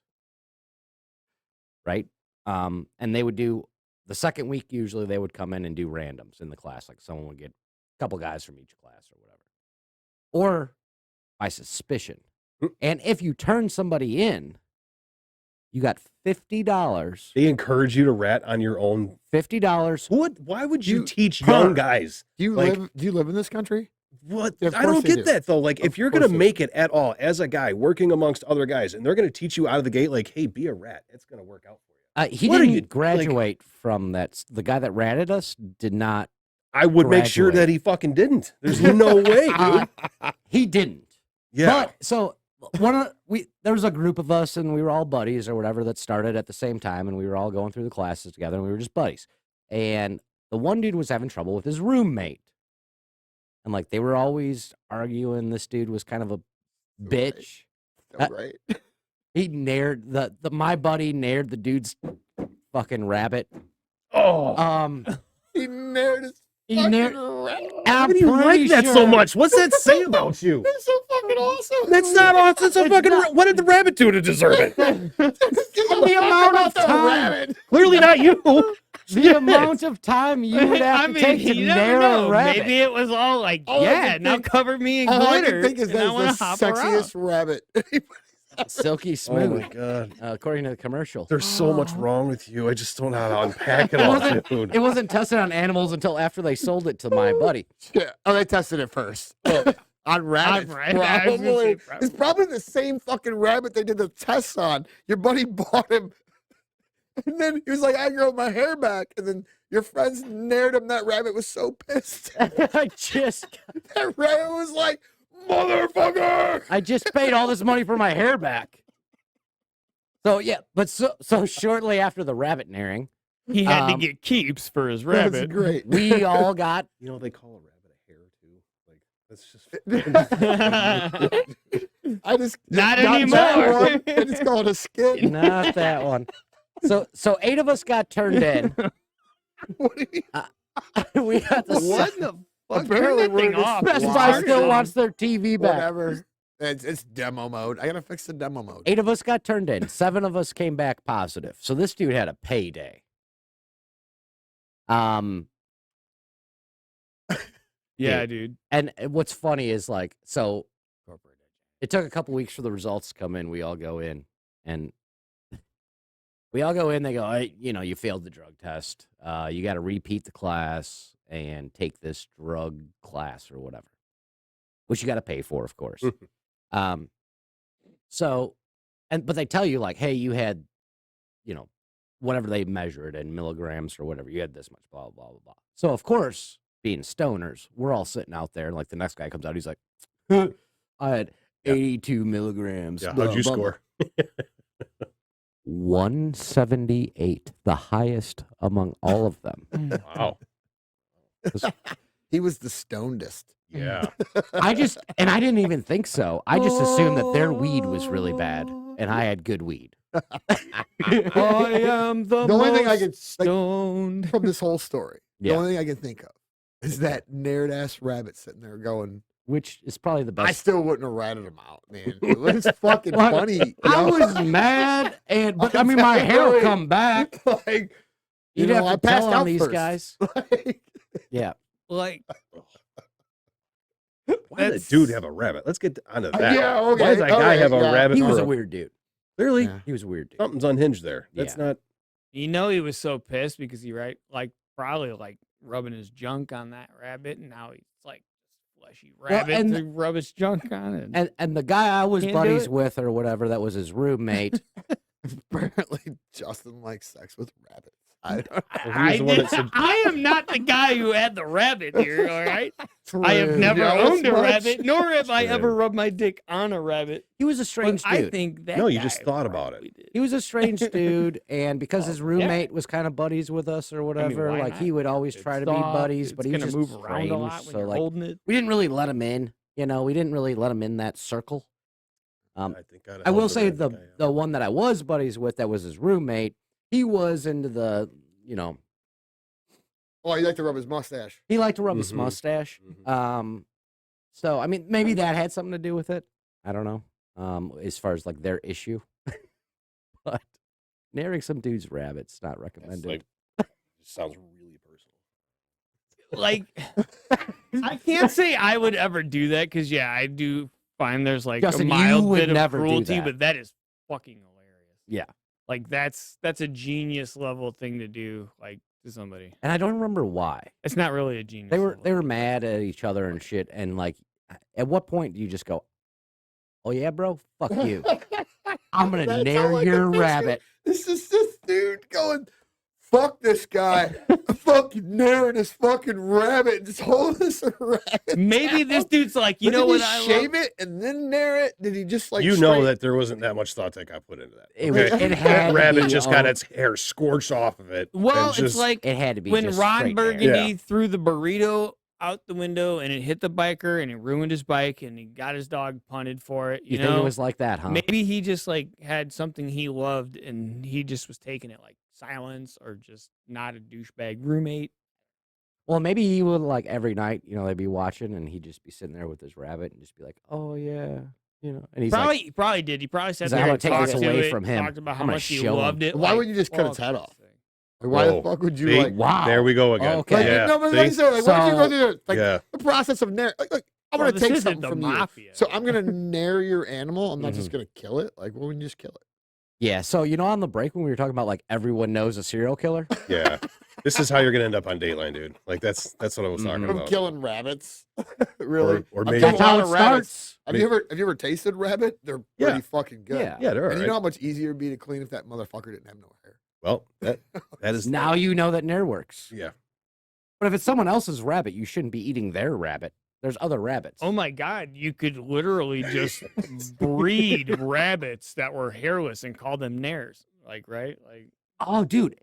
right? And they would do the second week. Usually they would come in and do randoms in the class. Like someone would get a couple guys from each class or whatever, or by suspicion. And if you turn somebody in, you got $50. They encourage you to rat on your own. $50. What? Why would you You- teach per- young guys? Do you Like- live? Do you live in this country? What? Yeah, of I course don't they get do. that though. Like, Of if you're course gonna they make it at all as a guy working amongst other guys, and they're gonna teach you out of the gate, like, hey, be a rat. It's gonna work out for you. He What are didn't you, like- graduate from that. The guy that ratted us did not. I would make sure Graduate. that he fucking didn't. There's no way, dude. He didn't. Yeah. But so there was a group of us and we were all buddies or whatever that started at the same time and we were all going through the classes together and we were just buddies. And the one dude was having trouble with his roommate. And like they were always arguing. This dude was kind of a Right. bitch. Right. He nared my buddy nared the dude's fucking rabbit. Oh, He nared his He fucking nared. rabbit. how I'm do you like pretty that so sure- much? What's that say about you? That's so fucking awesome. That's not awesome. It's a It's fucking. not- What did the rabbit do to deserve it? The amount of time. Clearly not you. The Shit. amount of time you would have I to mean, take to you never nair know. a rabbit. Maybe it was all like, All I yeah, can now think- cover me in All I glitter. can think is and I wanna that's the hop around. sexiest rabbit. Silky Oh smooth, my god. according to the commercial. There's so much wrong with you. I just don't know how to unpack it It all, wasn't- dude. It wasn't tested on animals until after they sold it to my buddy. Yeah. Oh, they tested it first. On rabbits. rabbits. I was gonna say Probably. probably. It's probably the same fucking rabbit they did the tests on. Your buddy bought him. And then he was like, I grow my hair back. And then your friends nared him. That rabbit was so pissed. I just That rabbit was like, motherfucker. paid all this money for my hair back. So yeah, but so shortly after the rabbit nairing, He had to Um, get keeps for his That's rabbit. great. we all got You know they call a rabbit a hare too. Like that's just. I just Not got that anymore. one. I just call it a skin. not that one. So 8 of us got turned in. What do you We got the What the fuck? Apparently Turn that thing we're just off. Best Wow. Buy Turn it still on. wants their TV back. Whatever. It's demo mode. I gotta fix the demo mode. 8 of us got turned in. 7 of us came back positive. So this dude had a payday. Yeah, dude. And what's funny is like, so it took a couple weeks for the results to come in. We all go in and they go, hey, you failed the drug test. You got to repeat the class and take this drug class or whatever, which you got to pay for, of course. But they tell you like, hey, you had, whatever they measured in milligrams or whatever, you had this much, blah, blah, blah, blah. So of course, being stoners, we're all sitting out there and like the next guy comes out, he's like, I had 82 milligrams. Yeah, blah, how'd you blah, score? 178, the highest among all of them. Wow. He was the stonedest. Yeah. I didn't even think so. I just assumed that their weed was really bad and I had good weed. I am the only thing I most could, like, stoned. From this whole story, Yeah. the only thing I can think of is that nared ass rabbit sitting there going, Which is probably the I best. still wouldn't have ratted him out, man. It was fucking What? funny. I was mad, but I mean, my hair will come back. Like, You'd You know, have I to tell passed on out these first. guys. Like, Yeah. Like, Why did the That's- dude have a rabbit? Let's get onto that. yeah, okay. Why does that guy okay, have a yeah. rabbit? He was for a weird dude. Clearly, Yeah. He was a weird dude. something's unhinged there. That's Yeah. not. you know, he was so pissed because he probably like rubbing his junk on that rabbit, and now he's like fleshy rabbit and- to rub his junk on it. And the guy I was Can't do buddies it? with or whatever that was his roommate. Apparently, Justin likes sex with rabbits. Well, he was the one that said- I am not the guy who had the rabbit here. All right, I have True. never Jealous owned a much? rabbit, nor have I True. ever rubbed my dick on a rabbit. He was a But strange I dude. think that No, you just guy thought about it. probably did. He was a strange dude, and because his Oh, roommate was kind of buddies with us or whatever, why like he not? would always It's try to be soft, buddies, but it's he was gonna just move around strange. a lot when So you're like holding it. we didn't really let him in. You know, we didn't really let him in that circle. I think I will say the one that I was buddies with that was his roommate. He was into the Oh, he liked to rub his mustache. he liked to rub his Mhm. mustache. Mhm. So I mean maybe that had something to do with it. I don't know. As far as like their issue, but naring some dude's rabbit's not recommended. like, sounds really personal. Like, I can't say I would ever do that because I do find there's like Justin, a you mild would bit of never do cruelty, that. but that is fucking hilarious. Yeah. Like that's a genius level thing to do, like to somebody. And I don't remember why. It's not really a genius. They were level they were thing. mad at each other and shit. And like, at what point do you just go, "Oh yeah, bro, fuck you. I'm gonna That's nair how I can your picture rabbit." This is this dude going, fuck this guy. fucking naring his fucking rabbit. Just hold this rabbit. Maybe down. this dude's like, you But know did what? he I shave love? it and then nair it? Did he just like You know straight- that there wasn't that much thought that got put into that. It okay? was- it That had to rabbit be just got all- its hair scorched off of it. Well, and it's just, like It had to be when just Ron straight nair. Burgundy Yeah. threw the burrito out the window and it hit the biker and it ruined his bike and he got his dog punted for it. You You think know, it was like that, huh? maybe he just like had something he loved and he just was taking it like silence or just not a douchebag roommate. Well, maybe he would like every night, they'd be watching and he'd just be sitting there with his rabbit and just be like, "Oh yeah," and he's like, He probably did. He probably sat He's like, there "I'm and gonna take talked this to away it, from him. talked about how I'm gonna much he show him." loved it. Why like, wouldn't you just cut all its head this off? thing. Like, why the Whoa. fuck would you See? like? "Wow." there we go again. Okay. Like, Yeah. no, but see? like, so, like, why would you go through the, like, Uh, Uh, the process of nair? Like, I'm Well, gonna this take isn't something the from mafia. you, so I'm gonna nair your animal. I'm not Mm-hmm. just gonna kill it. Like, why wouldn't you just kill it? Yeah. So on the break when we were talking about like everyone knows a serial killer. Yeah. This is how you're gonna end up on Dateline, dude. Like that's what I was talking Mhm. I'm about. killing rabbits. Really? Or I've maybe- killed That's a how lot it of rabbits. starts. Have you ever tasted rabbit? They're Yeah. pretty fucking good. Yeah. Yeah, they're all And right. you know how much easier it'd be to clean if that motherfucker didn't have no hair. Well, that is Now you know that nair works. Yeah. But if it's someone else's rabbit, you shouldn't be eating their rabbit. There's other rabbits. Oh my God, you could literally just breed rabbits that were hairless and call them nares. Like, right? Like, Oh, dude.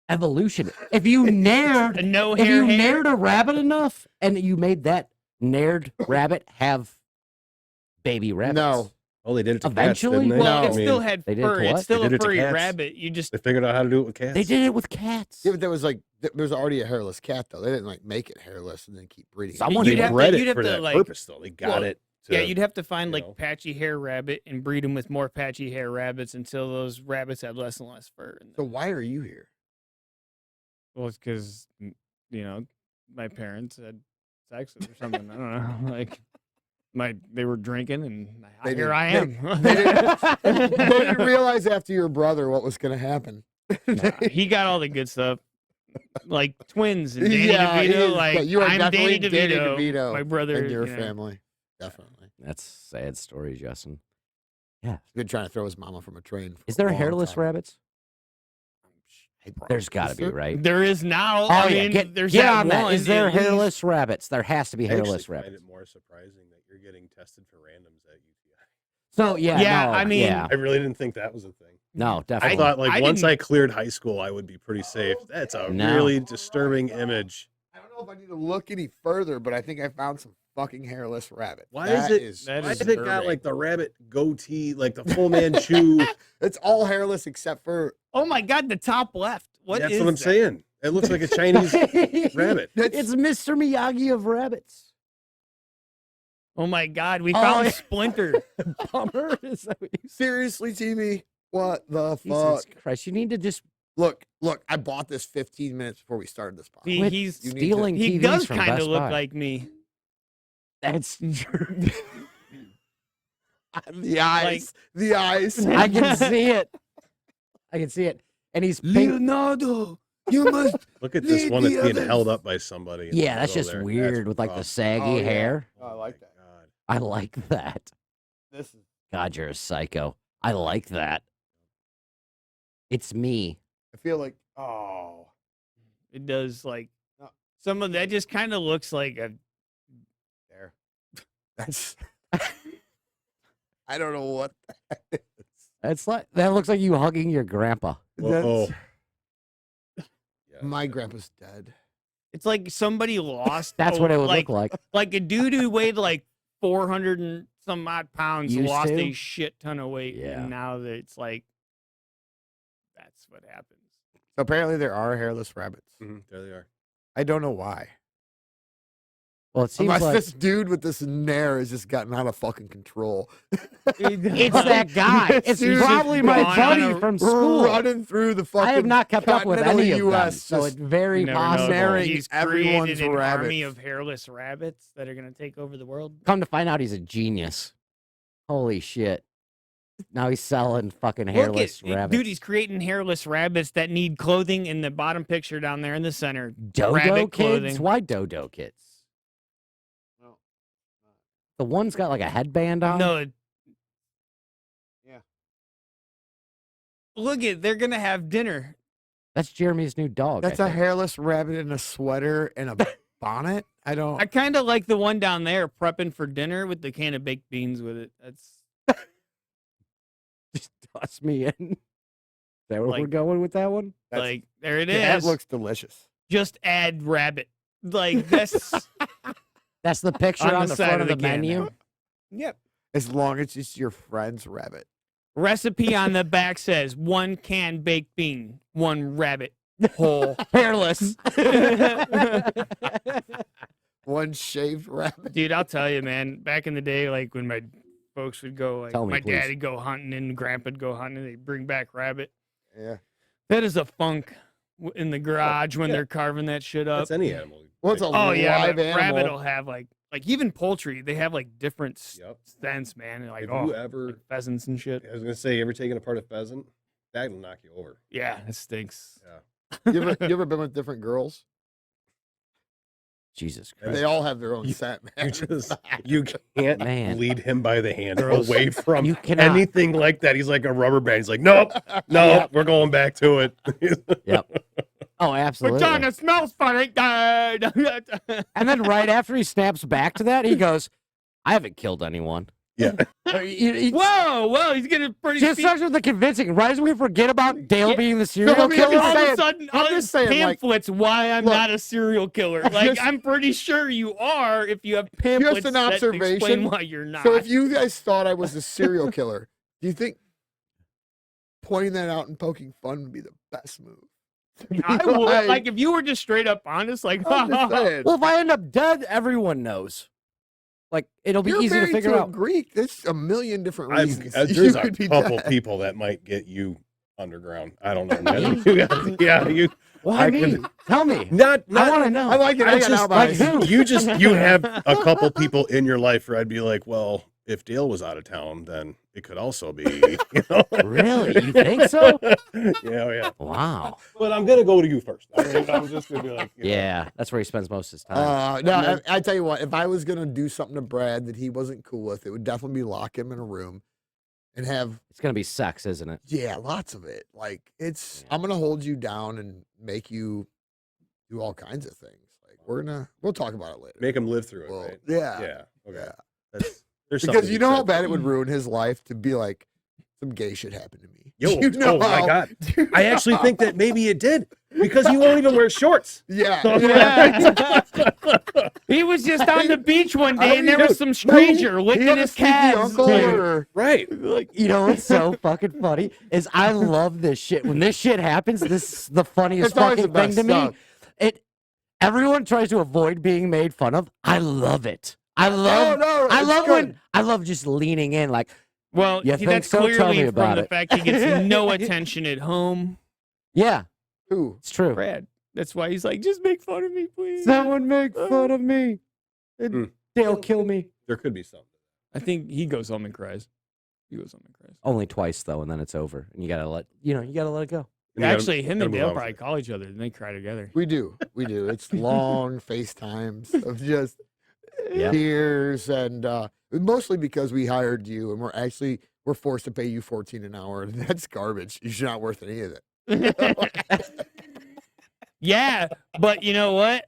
Evolution. If you nared a no if hair you hair. nared a rabbit enough and you made that nared rabbit have baby rabbits. No. Oh, they did it to Eventually? cats, didn't they? Well, No. it I mean, still had They did it fur. to what? It's still They a did it to furry cats. rabbit. You just they figured out how to do it with cats. They did it with cats. Yeah, but there was like there's already a hairless cat though. They didn't like make it hairless and then keep breeding. it. Someone They You'd have to- bred you'd it have for to, that like- purpose, though. They got well, it. To, yeah, you'd have to find you like know. patchy hair rabbit and breed them with more patchy hair rabbits until those rabbits had less and less fur. And So why are you here? well, it's because my parents had sex or something. I don't know. Like they were drinking and They here didn't- I am. They didn't realize after your brother what was going to happen. Nah, he got all the good stuff, like twins and Danny Yeah, he DeVito. is, Like but you are I'm definitely Danny Danny DeVito, DeVito my brother, and your you know. family. Definitely. That's sad story, Justin. Good trying to throw his mama from a train. for Is a there long hairless time. rabbits? There's got to be, there? right? There is now. Oh, I yeah. mean, there's Get that on that. one, Is there at least. hairless rabbits? There has to be I actually hairless find rabbits. it more surprising that you're getting tested for randoms at UTI. So yeah, Yeah, no, I mean- yeah. I really didn't think that was a thing. No, I definitely. thought like I once didn't- I cleared high school, I would be pretty safe. That's a No. really disturbing image. I don't know if I need to look any further, but I think I found some fucking hairless rabbit. Why That is it? that Why is has it got disturbing. like the rabbit goatee, like the full Manchu? It's all hairless except for Oh my God, the top left. That's is what I'm that? saying. It looks like a Chinese rabbit. It's Mr. Miyagi of rabbits. Oh my God, we Oh, found yeah. Splinter. Bummer. Is that what you said? seriously, TV. What the Jesus fuck? Christ! You need to just Look, I bought this 15 minutes before we started this podcast. Quit He's You need stealing he TVs does from kind Best of look Buy. like me. That's true. The eyes. The eyes. I can see it. I can see it. And he's pink. Leonardo, you must. Look at this Lead one that's the being others. held up by somebody. in the Yeah, that's middle just there. weird with like the rough. saggy Oh, yeah. hair. Oh, I like that. God. I like that. This is God, you're a psycho. I like that. It's me. I feel like It does like No. some of that just kind of looks like a. there. That's I don't know what that is. It's like that looks like you hugging your grandpa. Whoa. That's- Yeah. My grandpa's dead. It's like somebody lost. That's what it would like, look like. Like a dude who weighed like 400 and some odd pounds Used lost to? a shit ton of weight, Yeah. and now that it's like that's what happens. So apparently there are hairless rabbits. Mhm, there they are. I don't know why. Well, it seems Unless like this dude with this nair has just gotten out of fucking control. it's that guy. This It's dude's probably my gone buddy on a- from school. running through the fucking I have not kept up with continental any of them, US, so just it's very You never know. possible. Marrying He's everyone's created an army rabbits. of hairless rabbits that are gonna take over the world. Come to find out, he's a genius. Holy shit! Now he's selling fucking Look hairless at, rabbits. dude, he's creating hairless rabbits that need clothing in the bottom picture down there in the center. Dodo rabbit kids. clothing. Why Dodo kids? No. The one's got like a headband on. No. Yeah. Look at, they're gonna have dinner. That's Jeremy's new dog. That's I a think. hairless rabbit in a sweater and a bonnet. I don't. I kind of like the one down there prepping for dinner with the can of baked beans with it. That's Just toss me in. Is that where we're Like- going with that one? That's- like there it is. Yeah, that looks delicious. Just add rabbit. Like this. That's the picture on the side front of the can menu. now. Yep. As long as it's your friend's rabbit. Recipe on the back says 1 can baked bean, 1 rabbit, whole. Hairless. One shaved rabbit. Dude, I'll tell you, man. Back in the day, like when my folks would go, like Tell me, my please. dad'd go hunting and grandpa'd go hunting, and they'd bring back rabbit. Yeah. That is a funk in the garage when yeah. they're carving that shit up. That's any animal. Well, it's a Oh yeah, live but rabbit animal. will have like even poultry. They have like different Yep. scents, man. Like Have oh, you ever? like pheasants and shit. I was gonna say, you ever taken apart a pheasant? That'll knock you over. Yeah, it stinks. Yeah. You ever been with different girls? Jesus That's- Christ. They all have their own scent, man. You just you can't Man. lead him by the hand Girls, away from you cannot. anything like that. He's like a rubber band. He's like, nope, no, Yep. we're going back to it. Yep. Oh, absolutely. Vagina smells funny. And then right after he snaps back to that, he goes, "I haven't killed anyone." Yeah. Whoa, he's getting pretty. Just speed- starts with the convincing. Right as we forget about Dale Yeah. being the serial I mean, killer. all of saying- a sudden, I'm all just these saying, like, pamphlets why I'm look, not a serial killer. I'm Like just- I'm pretty sure you are if you have pamphlets an that explain observation. why you're not. So if you guys thought I was a serial killer, do you think pointing that out and poking fun would be the best move? I would, like if you were just straight up honest, like I'm just saying. Well, if I end up dead, everyone knows. Like it'll be You're easy to married figure to a out. Greek. There's a million different I've, reasons. there's you a could be couple dead. people that might get you underground. I don't know, man. You got- yeah, you Why I me? could- Tell me. not I want to know. I like it. I It's got just alibis. like who? you have a couple people in your life where I'd be like, well, if Dale was out of town, then it could also be, you know. Really? You think so? Yeah. Wow. But I'm gonna go to you first. I'm just gonna be like, you know. Yeah, that's where he spends most of his time. No, And then- I tell you what. If I was gonna do something to Brad that he wasn't cool with, it would definitely be lock him in a room and have It's gonna be sex, isn't it? lots of it. Like it's, Yeah. I'm gonna hold you down and make you do all kinds of things. Like we'll talk about it later. Make him live through it, Well, right? yeah, Yeah. Okay. yeah. That's, there's Because something you to know be how said. bad it would ruin his life to be like, some gay shit happened to me. Yo, You know oh my how- God. I actually think that maybe it did because he won't even wear shorts. Yeah. So- Yeah. He was just on the beach one day and there was some stranger He licking had a his sneaky calves. uncle Dude. or Right. Like, you know what's so fucking funny is I love this shit. When this shit happens, this is the funniest It's always fucking the thing best to me. stuff. Everyone tries to avoid being made fun of. I love it. I love no, I it's love good. when I love just leaning in like Well, You see, think that's so? Tell me clearly from about the it. fact he gets no attention at home. Yeah, Who? it's true. Brad. That's why he's like, just make fun of me, please. Someone make fun of me. Hmm. They'll kill me. There could be something. I think he goes home and cries. He goes home and cries. Only twice though, and then it's over. And you gotta let it go. And you gotta- Actually, him gotta and move Dale on with probably it. call each other and they cry together. We do. It's long FaceTimes of just Yep. tears, and mostly because we hired you, and we're forced to pay you $14 an hour, and that's garbage. You're not worth any of it. Yeah, but you know what?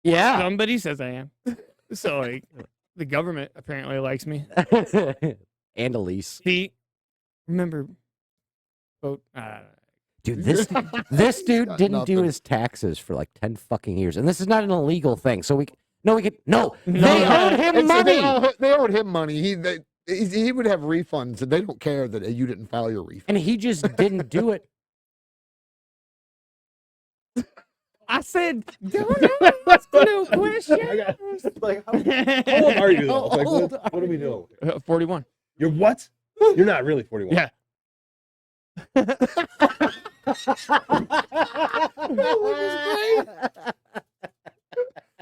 Yeah. Somebody says I am. So like, the government apparently likes me. And Elise. See, remember, vote. Dude, this dude Got didn't do nothing. his taxes for like 10 fucking years. And this is not an illegal thing. So they No. owed him And so money. they owed him money. He would have refunds, and they don't care that you didn't file your refund. And he just didn't do it. I said, don't ask no questions. Like, how old are you? Though? Like, How old what are we doing? 41. You're what? You're not really 41. Yeah.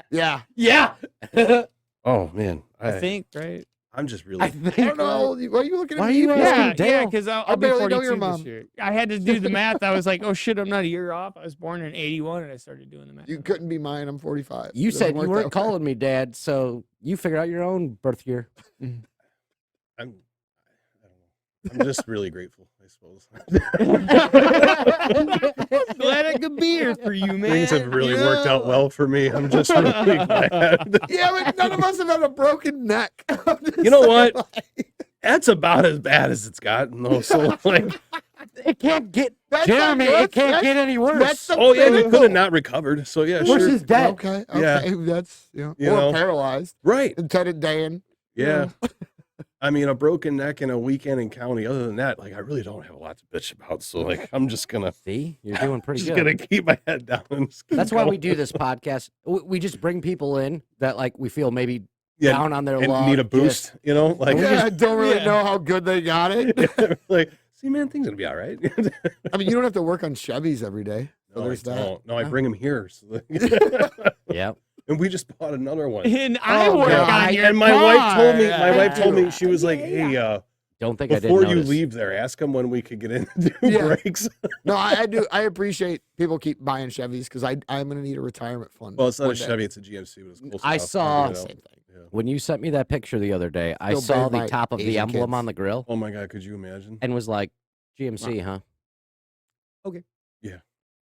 Yeah. Yeah. Oh man, I think, right? I'm just really. I think. I don't know. Why are you looking at Why are me? you for? asking Yeah, Dale? because I'll I be barely know 42 your this mom. year. I had to do the math. I was like, oh shit, I'm not a year off. I was born in 81 and I started doing the math. You couldn't be mine. I'm 45. You It doesn't said you work weren't that way. calling me dad, so you figure out your own birth year. I'm. I don't know. I'm just really grateful, I suppose. Glad I could be here for you, man. Things have really worked out Yeah. well for me. I'm just really glad. Yeah, but none of us have had a broken neck. I'm just You know saying, what? like, That's about as bad as it's gotten, though. So, like, It can't get that's Jeremy. not- It can't that's- get any worse. that's the oh yeah, you pinnacle. could have not recovered. So yeah, Which sure. is dead. Okay, Yeah. that's You or know. paralyzed, Right. intended Dan. Yeah. I mean, a broken neck and a weekend in county. Other than that, like, I really don't have a lot to bitch about. So, like, I'm just gonna See, you're doing pretty just good. gonna keep my head down. And just keep That's why we going. do this podcast. We just bring people in that like we feel maybe Yeah, down on their and luck. need a boost. You know, like, Yeah, I don't really yeah. know how good they got it. like, see, man, things gonna be all right. I mean, you don't have to work on Chevys every day. So No, there's I that. don't. No, I bring them here. So that- Yeah. and we just bought another one. And I Oh, work God. on your And my wife told me. My car. wife told me she was like, "Hey, Don't think I before didn't you notice. leave there, ask them when we could get in and do Yeah. breaks." No, I do. I appreciate people keep buying Chevys because I'm going to need a retirement fund. Well, it's not one a day. Chevy; it's a GMC. But it's close I enough, saw- you know. Same thing. Yeah. When you sent me that picture the other day, I Still saw bathe the my top of the Asian emblem kids. on the grill Oh my God, could you imagine? and was like, GMC, huh?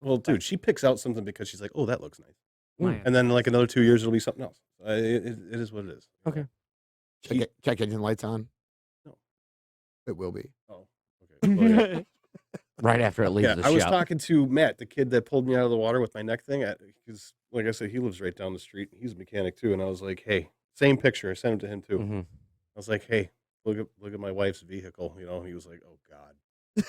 Well, dude, she picks out something because she's like, "Oh, that looks nice," Man. and then like another 2 years, it'll be something else. It is what it is. you Okay. know? Check engine lights on. No. It will be. Oh, okay. Well, yeah. Right after it leaves Yeah, the I was shop. talking to Matt, the kid that pulled me out of the water with my neck thing. Because, like I said, he lives right down the street. He's a mechanic too, and I was like, "Hey, same picture." I sent him to him too. Mhm. I was like, "Hey, look at my wife's vehicle." You know, he was like, "Oh God."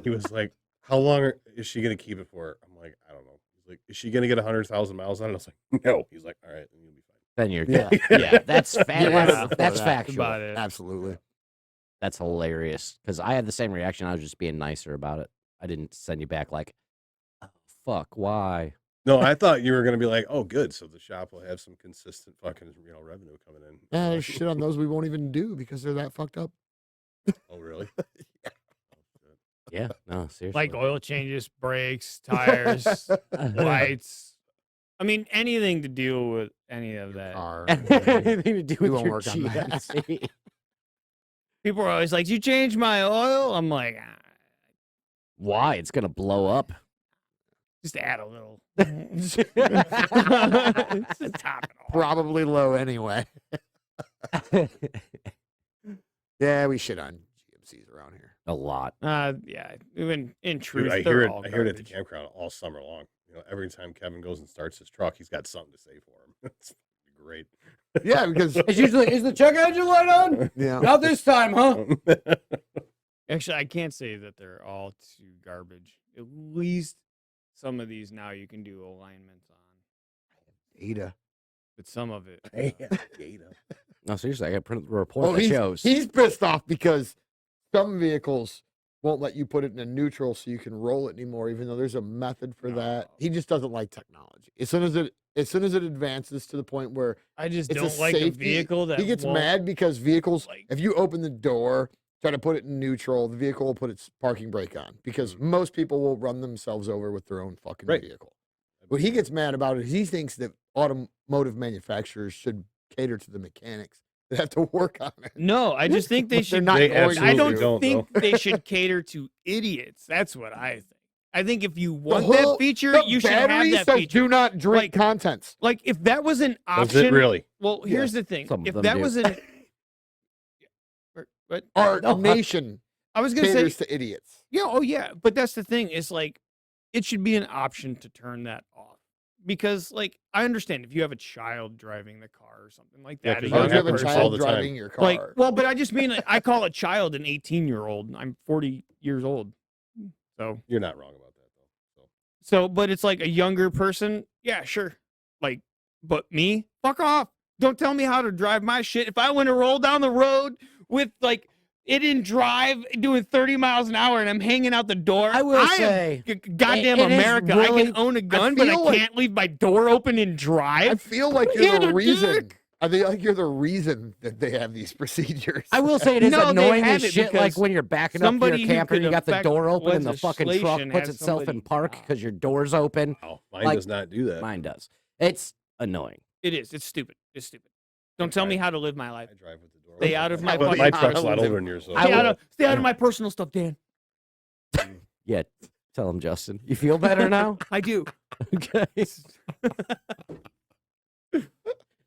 He was like, "How long is she gonna keep it for?" I'm like, "I don't know." He's like, "Is she gonna get 100,000 miles on it?" I was like, "No." He's like, "All right, then you'll be fine." Then you're Yeah. good. Yeah, that's Yeah, that's that's factual. about it. Absolutely. That's hilarious because I had the same reaction. I was just being nicer about it. I didn't send you back like, oh, fuck, why? No, I thought you were gonna be like, "Oh, good, so the shop will have some consistent fucking revenue coming in." Yeah, there's shit on those we won't even do because they're that fucked up. Oh, really? Yeah, no, seriously. Like oil changes, brakes, tires, lights. I mean, anything to deal with any of that. Car. Anything to do We with won't your work on that. GMC. People are always like, "Did you change my oil?" I'm like, Why? It's gonna blow up. just add a little. Just top it off. Probably low anyway. Yeah, we shit on GMCs around here. A lot. Yeah. Even in truth, Dude, I they're hear it. all I hear it at the garbage. campground all summer long. You know, every time Kevin goes and starts his truck, he's got something to say for him. It's great. Yeah, because It's usually is the check engine light on? yeah, Not this time, huh? Actually, I can't say that they're all too garbage. At least some of these now you can do alignments on, Ada. but some of it. No, seriously, I got to print the report Oh, that shows. he's pissed off because some vehicles won't let you put it in a neutral so you can roll it anymore, even though there's a method for that. He just doesn't like technology. As soon as it advances to the point where I just it's don't a like a safety, vehicle that he gets won't, mad because vehicles, like- if you open the door, try to put it in neutral, the vehicle will put its parking brake on because most people will run themselves over with their own fucking Right. vehicle. What he gets mad about is he thinks that automotive manufacturers should cater to the mechanics that have to work on it. No, I just think they But they're should. not They going I absolutely don't don't, think though. they should cater to idiots. That's what I think. I think if you want whole- that feature, the you should have battery that says feature. do not drink Like- contents. Like if that was an Does option. it really? Well, here's the thing. Some of If them that do. was an what Our No, nation I was gonna say, caters to idiots. yeah, oh yeah, but that's the thing. Is like it should be an option to turn that off because, like, I understand if you have a child driving the car or something like Yeah, that. 'cause a Or that if you have younger a happens person, all child the time. driving your car. like, well, but I just mean like, I call a child an 18-year-old. I'm 40 years old, so. You're not wrong about that, though. So, but it's like a younger person. Yeah, sure. Like, but me, fuck off. Don't tell me how to drive my shit. If I want to roll down the road with like it in drive doing 30 miles an hour and I'm hanging out the door, I will am say, goddamn it is America. I really- can own a gun, but I feel like- can't leave my door open and I drive. feel like You're you're the the reason. dick. I feel like you're the reason that they have these procedures. I will say it is No, they annoying have as it shit. Like because when you're backing up to somebody your who camper, and could you got the affect door open, and the fucking truck legislation puts has itself in somebody park stop. because your door's open. Wow, mine Like, does not do that. Mine does. It's annoying. It is. It's stupid. It's stupid. Don't tell me how to live my life. I drive with the door. Stay open. out of my But fucking my house. truck's a lot older than yours, so Stay out of my personal stuff, Dan. Yeah, tell him, Justin. You feel better now? I do. Okay.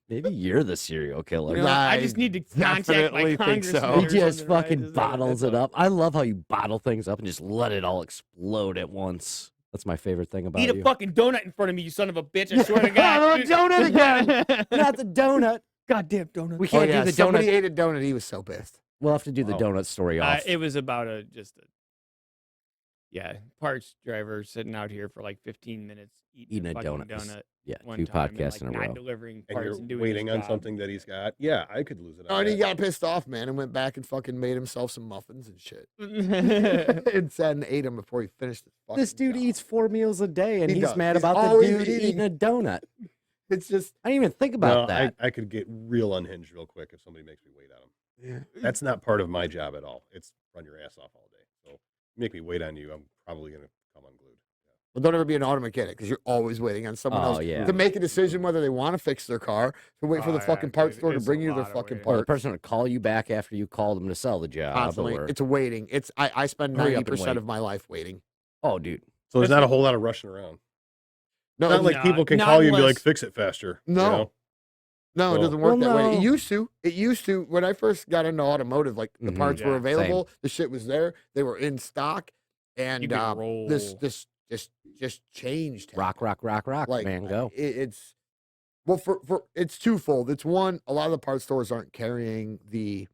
Maybe you're the serial killer. No, I just need to contact my definitely think so. congressman. He or just something, right? fucking Is that- bottles it up. I love how you bottle things up and just let it all explode at once. That's my favorite thing about Eat a you. fucking donut in front of me, you son of a bitch! I swear to God. A donut again. Not the donut. Goddamn donut. We Oh, can't yeah. do the Somebody donut. ate a donut. He was so pissed. We'll have to do the Wow. donut story off. It was about parts driver sitting out here for like 15 minutes eating a Eating a fucking donut. donut. Yeah, One 2 time and, podcasts like, in a not row. delivering and parts you're and doing waiting his on job. something that he's got. Yeah, I could lose it. Oh, on and he that. got pissed off, man, and went back and fucking made himself some muffins and shit. And sat and ate them before he finished his fucking This dude job. eats 4 meals a day, and He he's does. mad He's about the always dude eating eating. a donut. It's just, I didn't even think about No, that. I could get real unhinged real quick if somebody makes me wait on them. yeah. That's not part of my job at all. It's run your ass off all day. So make me wait on you, I'm probably gonna come unglued. Well, don't ever be an auto mechanic because you're always waiting on someone Oh, else yeah. to make a decision whether they want to fix their car, to wait for Oh, the yeah, fucking parts dude, store to it's bring a you their lot of fucking waiting. Or the parts. person would call you back after you called them to sell the job. Constantly, Or, it's a waiting. It's I spend Hurry up and 90% wait. of my life waiting. oh, dude. So there's not a whole lot of rushing around. No, Not like No, people can not call you and be unless- like, fix it faster. you No. know? No, it Well- doesn't work Well, that way. no. It used to. It used to. When I first got into automotive, like the Mhm. parts were Yeah, available, the shit was there, they were in stock, and You could roll. this just changed. Rock, Like man, go. It's well for it's twofold. It's one, a lot of the parts stores aren't carrying the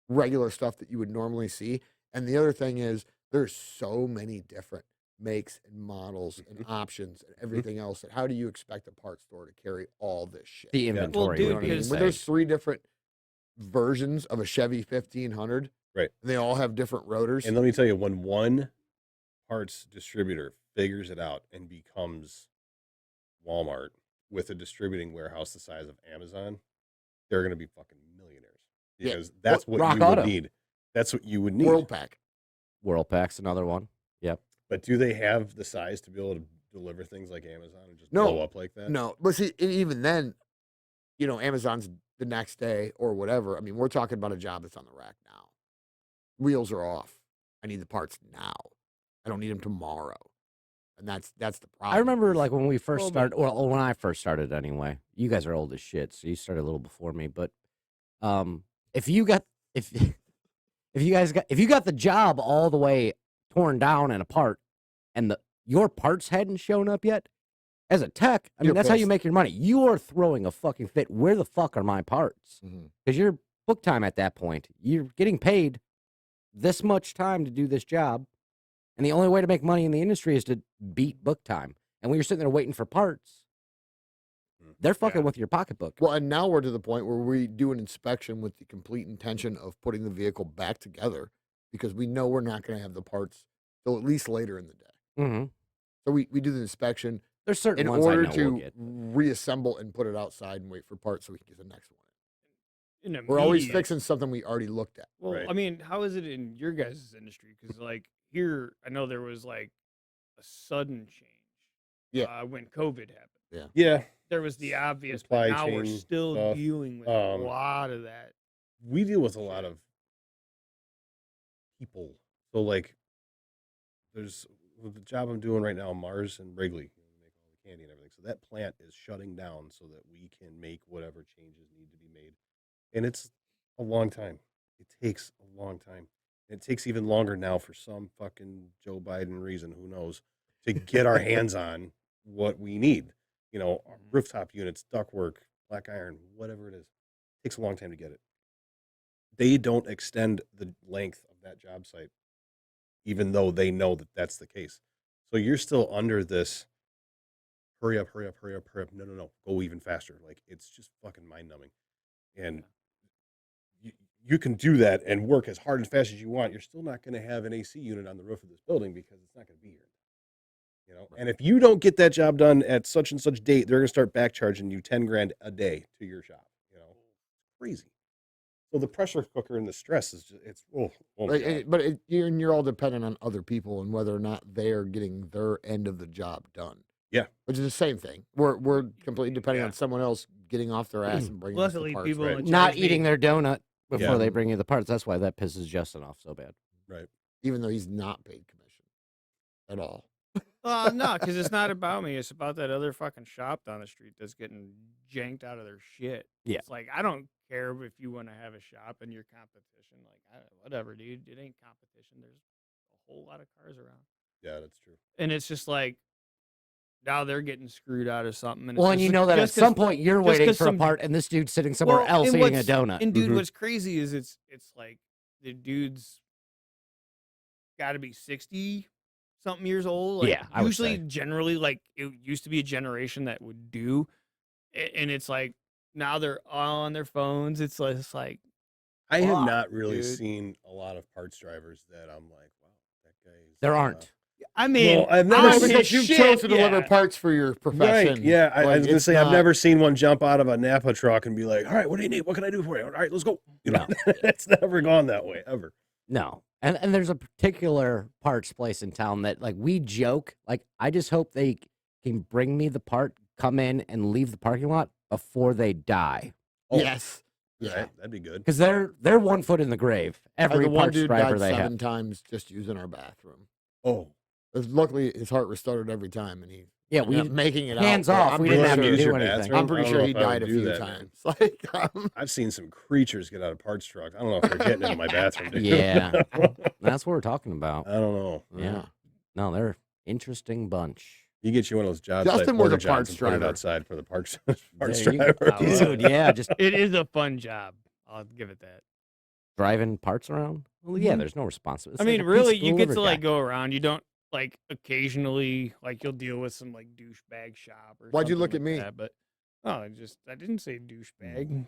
regular stuff that you would normally see, and the other thing is there's so many different makes and models and options and everything else. That how do you expect a parts store to carry all this shit? The inventory dude, You know would what I be mean? because- When insane. there's 3 different versions of a Chevy 1500, Right. and they all have different rotors. And let me tell you, when one parts distributor figures it out and becomes Walmart with a distributing warehouse the size of Amazon, they're going to be fucking millionaires Yeah. because that's what Rock you Auto. would need. That's what you would need. World Pack. Worldpack's another one. But do they have the size to be able to deliver things like Amazon and just No. blow up like that? No, but see, even then, Amazon's the next day or whatever. I mean, we're talking about a job that's on the rack now. Wheels are off. I need the parts now. I don't need them tomorrow. And that's the problem. I remember is- like when we first Well, started, well, when I first started anyway. You guys are old as shit, so you started a little before me. But if you got if you got the job all the way torn down and apart, and your parts hadn't shown up yet, as a tech, I mean You're that's how you pissed. make your money. You are throwing a fucking fit. Where the fuck are my parts? Mhm. Because you're book time at that point. You're getting paid this much time to do this job. And the only way to make money in the industry is to beat book time. And when you're sitting there waiting for parts, they're fucking with your pocketbook. Well, and now we're to the point where we do an inspection with the complete intention of putting the vehicle back together because we know we're not going to have the parts till at least later in the day. Mm-hmm. So we do the inspection There's certain in ones I order know to we'll get. reassemble and put it outside and wait for parts so we can get the next one. In We're always immediate- fixing something we already looked at. Well, Right. I mean, how is it in your guys' industry? Because like here, I know there was like a sudden change. Yeah. When COVID happened, Yeah, there was the obvious, Supply but now we're chain still stuff. dealing with a lot of that. we deal with a lot of people. So like, there's with the job I'm doing right now, Mars and Wrigley, we make all the candy and everything. So that plant is shutting down so that we can make whatever changes need to be made, and it's a long time. It takes a long time. It takes even longer now for some fucking Joe Biden reason, who knows, to get our hands on what we need. You know, our rooftop units, ductwork, black iron, whatever it is. It takes a long time to get it. They don't extend the length of that job site, even though they know that that's the case. So you're still under this hurry up, hurry up, hurry up, hurry up. No. Go even faster. Like, it's just fucking mind numbing. And you can do that and work as hard and fast as you want. You're still not going to have an AC unit on the roof of this building because it's not going to be here. You know, and if you don't get that job done at such and such date, they're going to start back charging you 10 grand a day to your shop. You know, crazy. So the pressure cooker and the stress is just, it's, oh my God. But you're all dependent on other people and whether or not they are getting their end of the job done. Yeah. Which is the same thing. We're completely depending Yeah. on someone else getting off their ass and bringing us the Luckily, parts. people right. in Not charge eating me- their donut before Yeah. they bring you the parts. That's why that pisses Justin off so bad. Right. Even though he's not paid commission at all. No, because it's not about me. It's about that other fucking shop down the street that's getting janked out of their shit. Yeah. It's like, I don't care if you want to have a shop and your competition. Like, whatever, dude. It ain't competition. There's a whole lot of cars around. Yeah, that's true. And it's just like, now they're getting screwed out of something. And Well, it's and just you know that at just 'cause- some point you're just waiting 'cause for a some- part, and this dude's sitting somewhere Well, else and eating a what's- donut. And dude, Mhm. what's crazy is it's like the dude's got to be 60 something years old. Like, Yeah, I would usually, say. generally, like it used to be a generation that would do, and it's like now they're all on their phones. It's like I have Fuck, not really dude. seen a lot of parts drivers that I'm like, wow, that guy's. There aren't. I mean, Well, I've never on seen- his Because you shit, chose to deliver yeah. parts for your profession. Right. Yeah. I Like, was gonna it's say I've not- never seen one jump out of a Napa truck and be like, "All right, what do you need? What can I do for you? All right, let's go." You know, it's never gone that way ever. No. And there's a particular parts place in town that, like, we joke, like, I just hope they can bring me the part, come in, and leave the parking lot before they die. Oh, Yes. Yeah. Right, that'd be good. Because they're 1 foot in the grave. Every The one parts dude driver died they 7 have. times just using our bathroom. Oh, Luckily, his heart restarted every time, and he Yeah, ended up we making it hands out. but off. I'm We pretty didn't have sure- to use do your anything. bathroom? I'm pretty I don't sure know he if I would died a do few that, man. times. Like, I've seen some creatures get out of parts trucks. I don't know if they're getting into my bathroom. Dude. Yeah. That's what we're talking about. I don't know. Yeah. No, they're an interesting bunch. You get you one of those jobs Justin like was a porta johns parts and put it driver. outside for the parts parts There you go. driver. Dude, yeah, just it is a fun job. I'll give it that. driving parts around. Well, yeah, Mhm. there's no responsibility. I mean, really, you get to like go around. You don't like occasionally like you'll deal with some like douchebag shop or. Why'd you something look at like me? That, but I didn't say douchebag.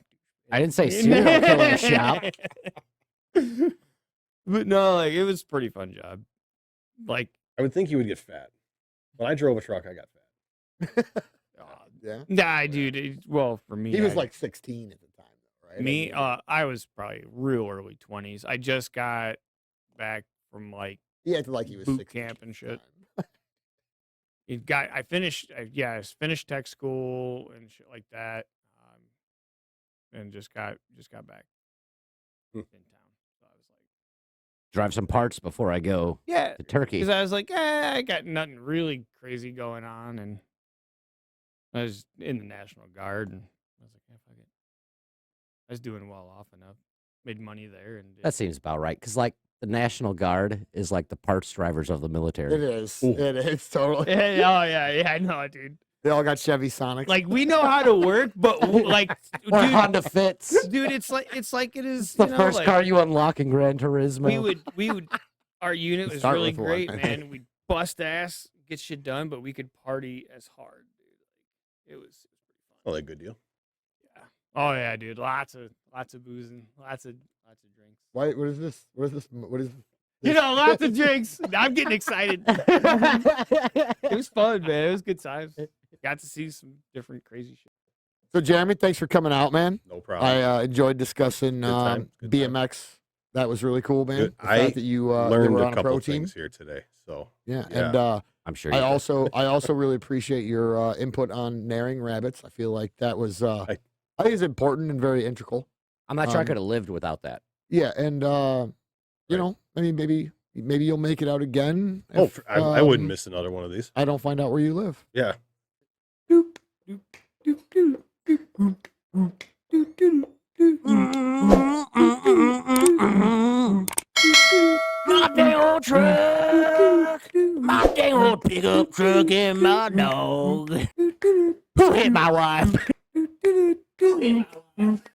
I didn't say serial killer shop. But no, like it was a pretty fun job. Like, I would think you would get fat. When I drove a truck, I got fat. yeah. nah, dude. Well, for me, He was I- like 16 at the time, though, right? me. I mean, I was probably real early 20s. I just got back from like he acted like he was boot 16 camp at and the shit. time. I finished I finished tech school and shit like that, and just got back Hmm. in town. So I was like, Drive some parts before I go yeah, to Turkey. because I was like, I got nothing really crazy going on, and I was in the National Guard, and I was like, yeah, fuck it. I was doing well off enough, made money there, and That seems about right. Because, like, the National Guard is like the parts drivers of the military. It is. Ooh. It is totally. yeah, I know, dude. They all got Chevy Sonics. Like we know how to work, but like, Or dude, Honda Fits. dude, it's like it is. It's the you know, first like, car you unlock in Gran Turismo. we would our unit was Start really with one, great, I think. man. We'd bust ass, get shit done, but we could party as hard, dude. Like it was pretty fun. Oh, that good deal. Yeah. Oh yeah, dude. Lots of boozing, lots of drinks. Why? What is this? What is this? What is lots of drinks. I'm getting excited. It was fun, man. It was good times. Got to see some different crazy shit. So, Jeremy, thanks for coming out, man. No problem. I enjoyed discussing Good time. BMX. That was really cool, man. Good. The fact that you learned were a on couple pro team. things here today. So Yeah, Yeah. and I'm sure. I you did. also really appreciate your input on naring rabbits. I feel like that was I think it's important and very integral. I'm not sure I um, could have lived without that. Yeah, and you Right. know, I mean, maybe you'll make it out again. Oh, if, I wouldn't miss another one of these. I don't find out where you live. Yeah. My dang old truck, my dang old pickup truck, and my dog. Who hit my wife?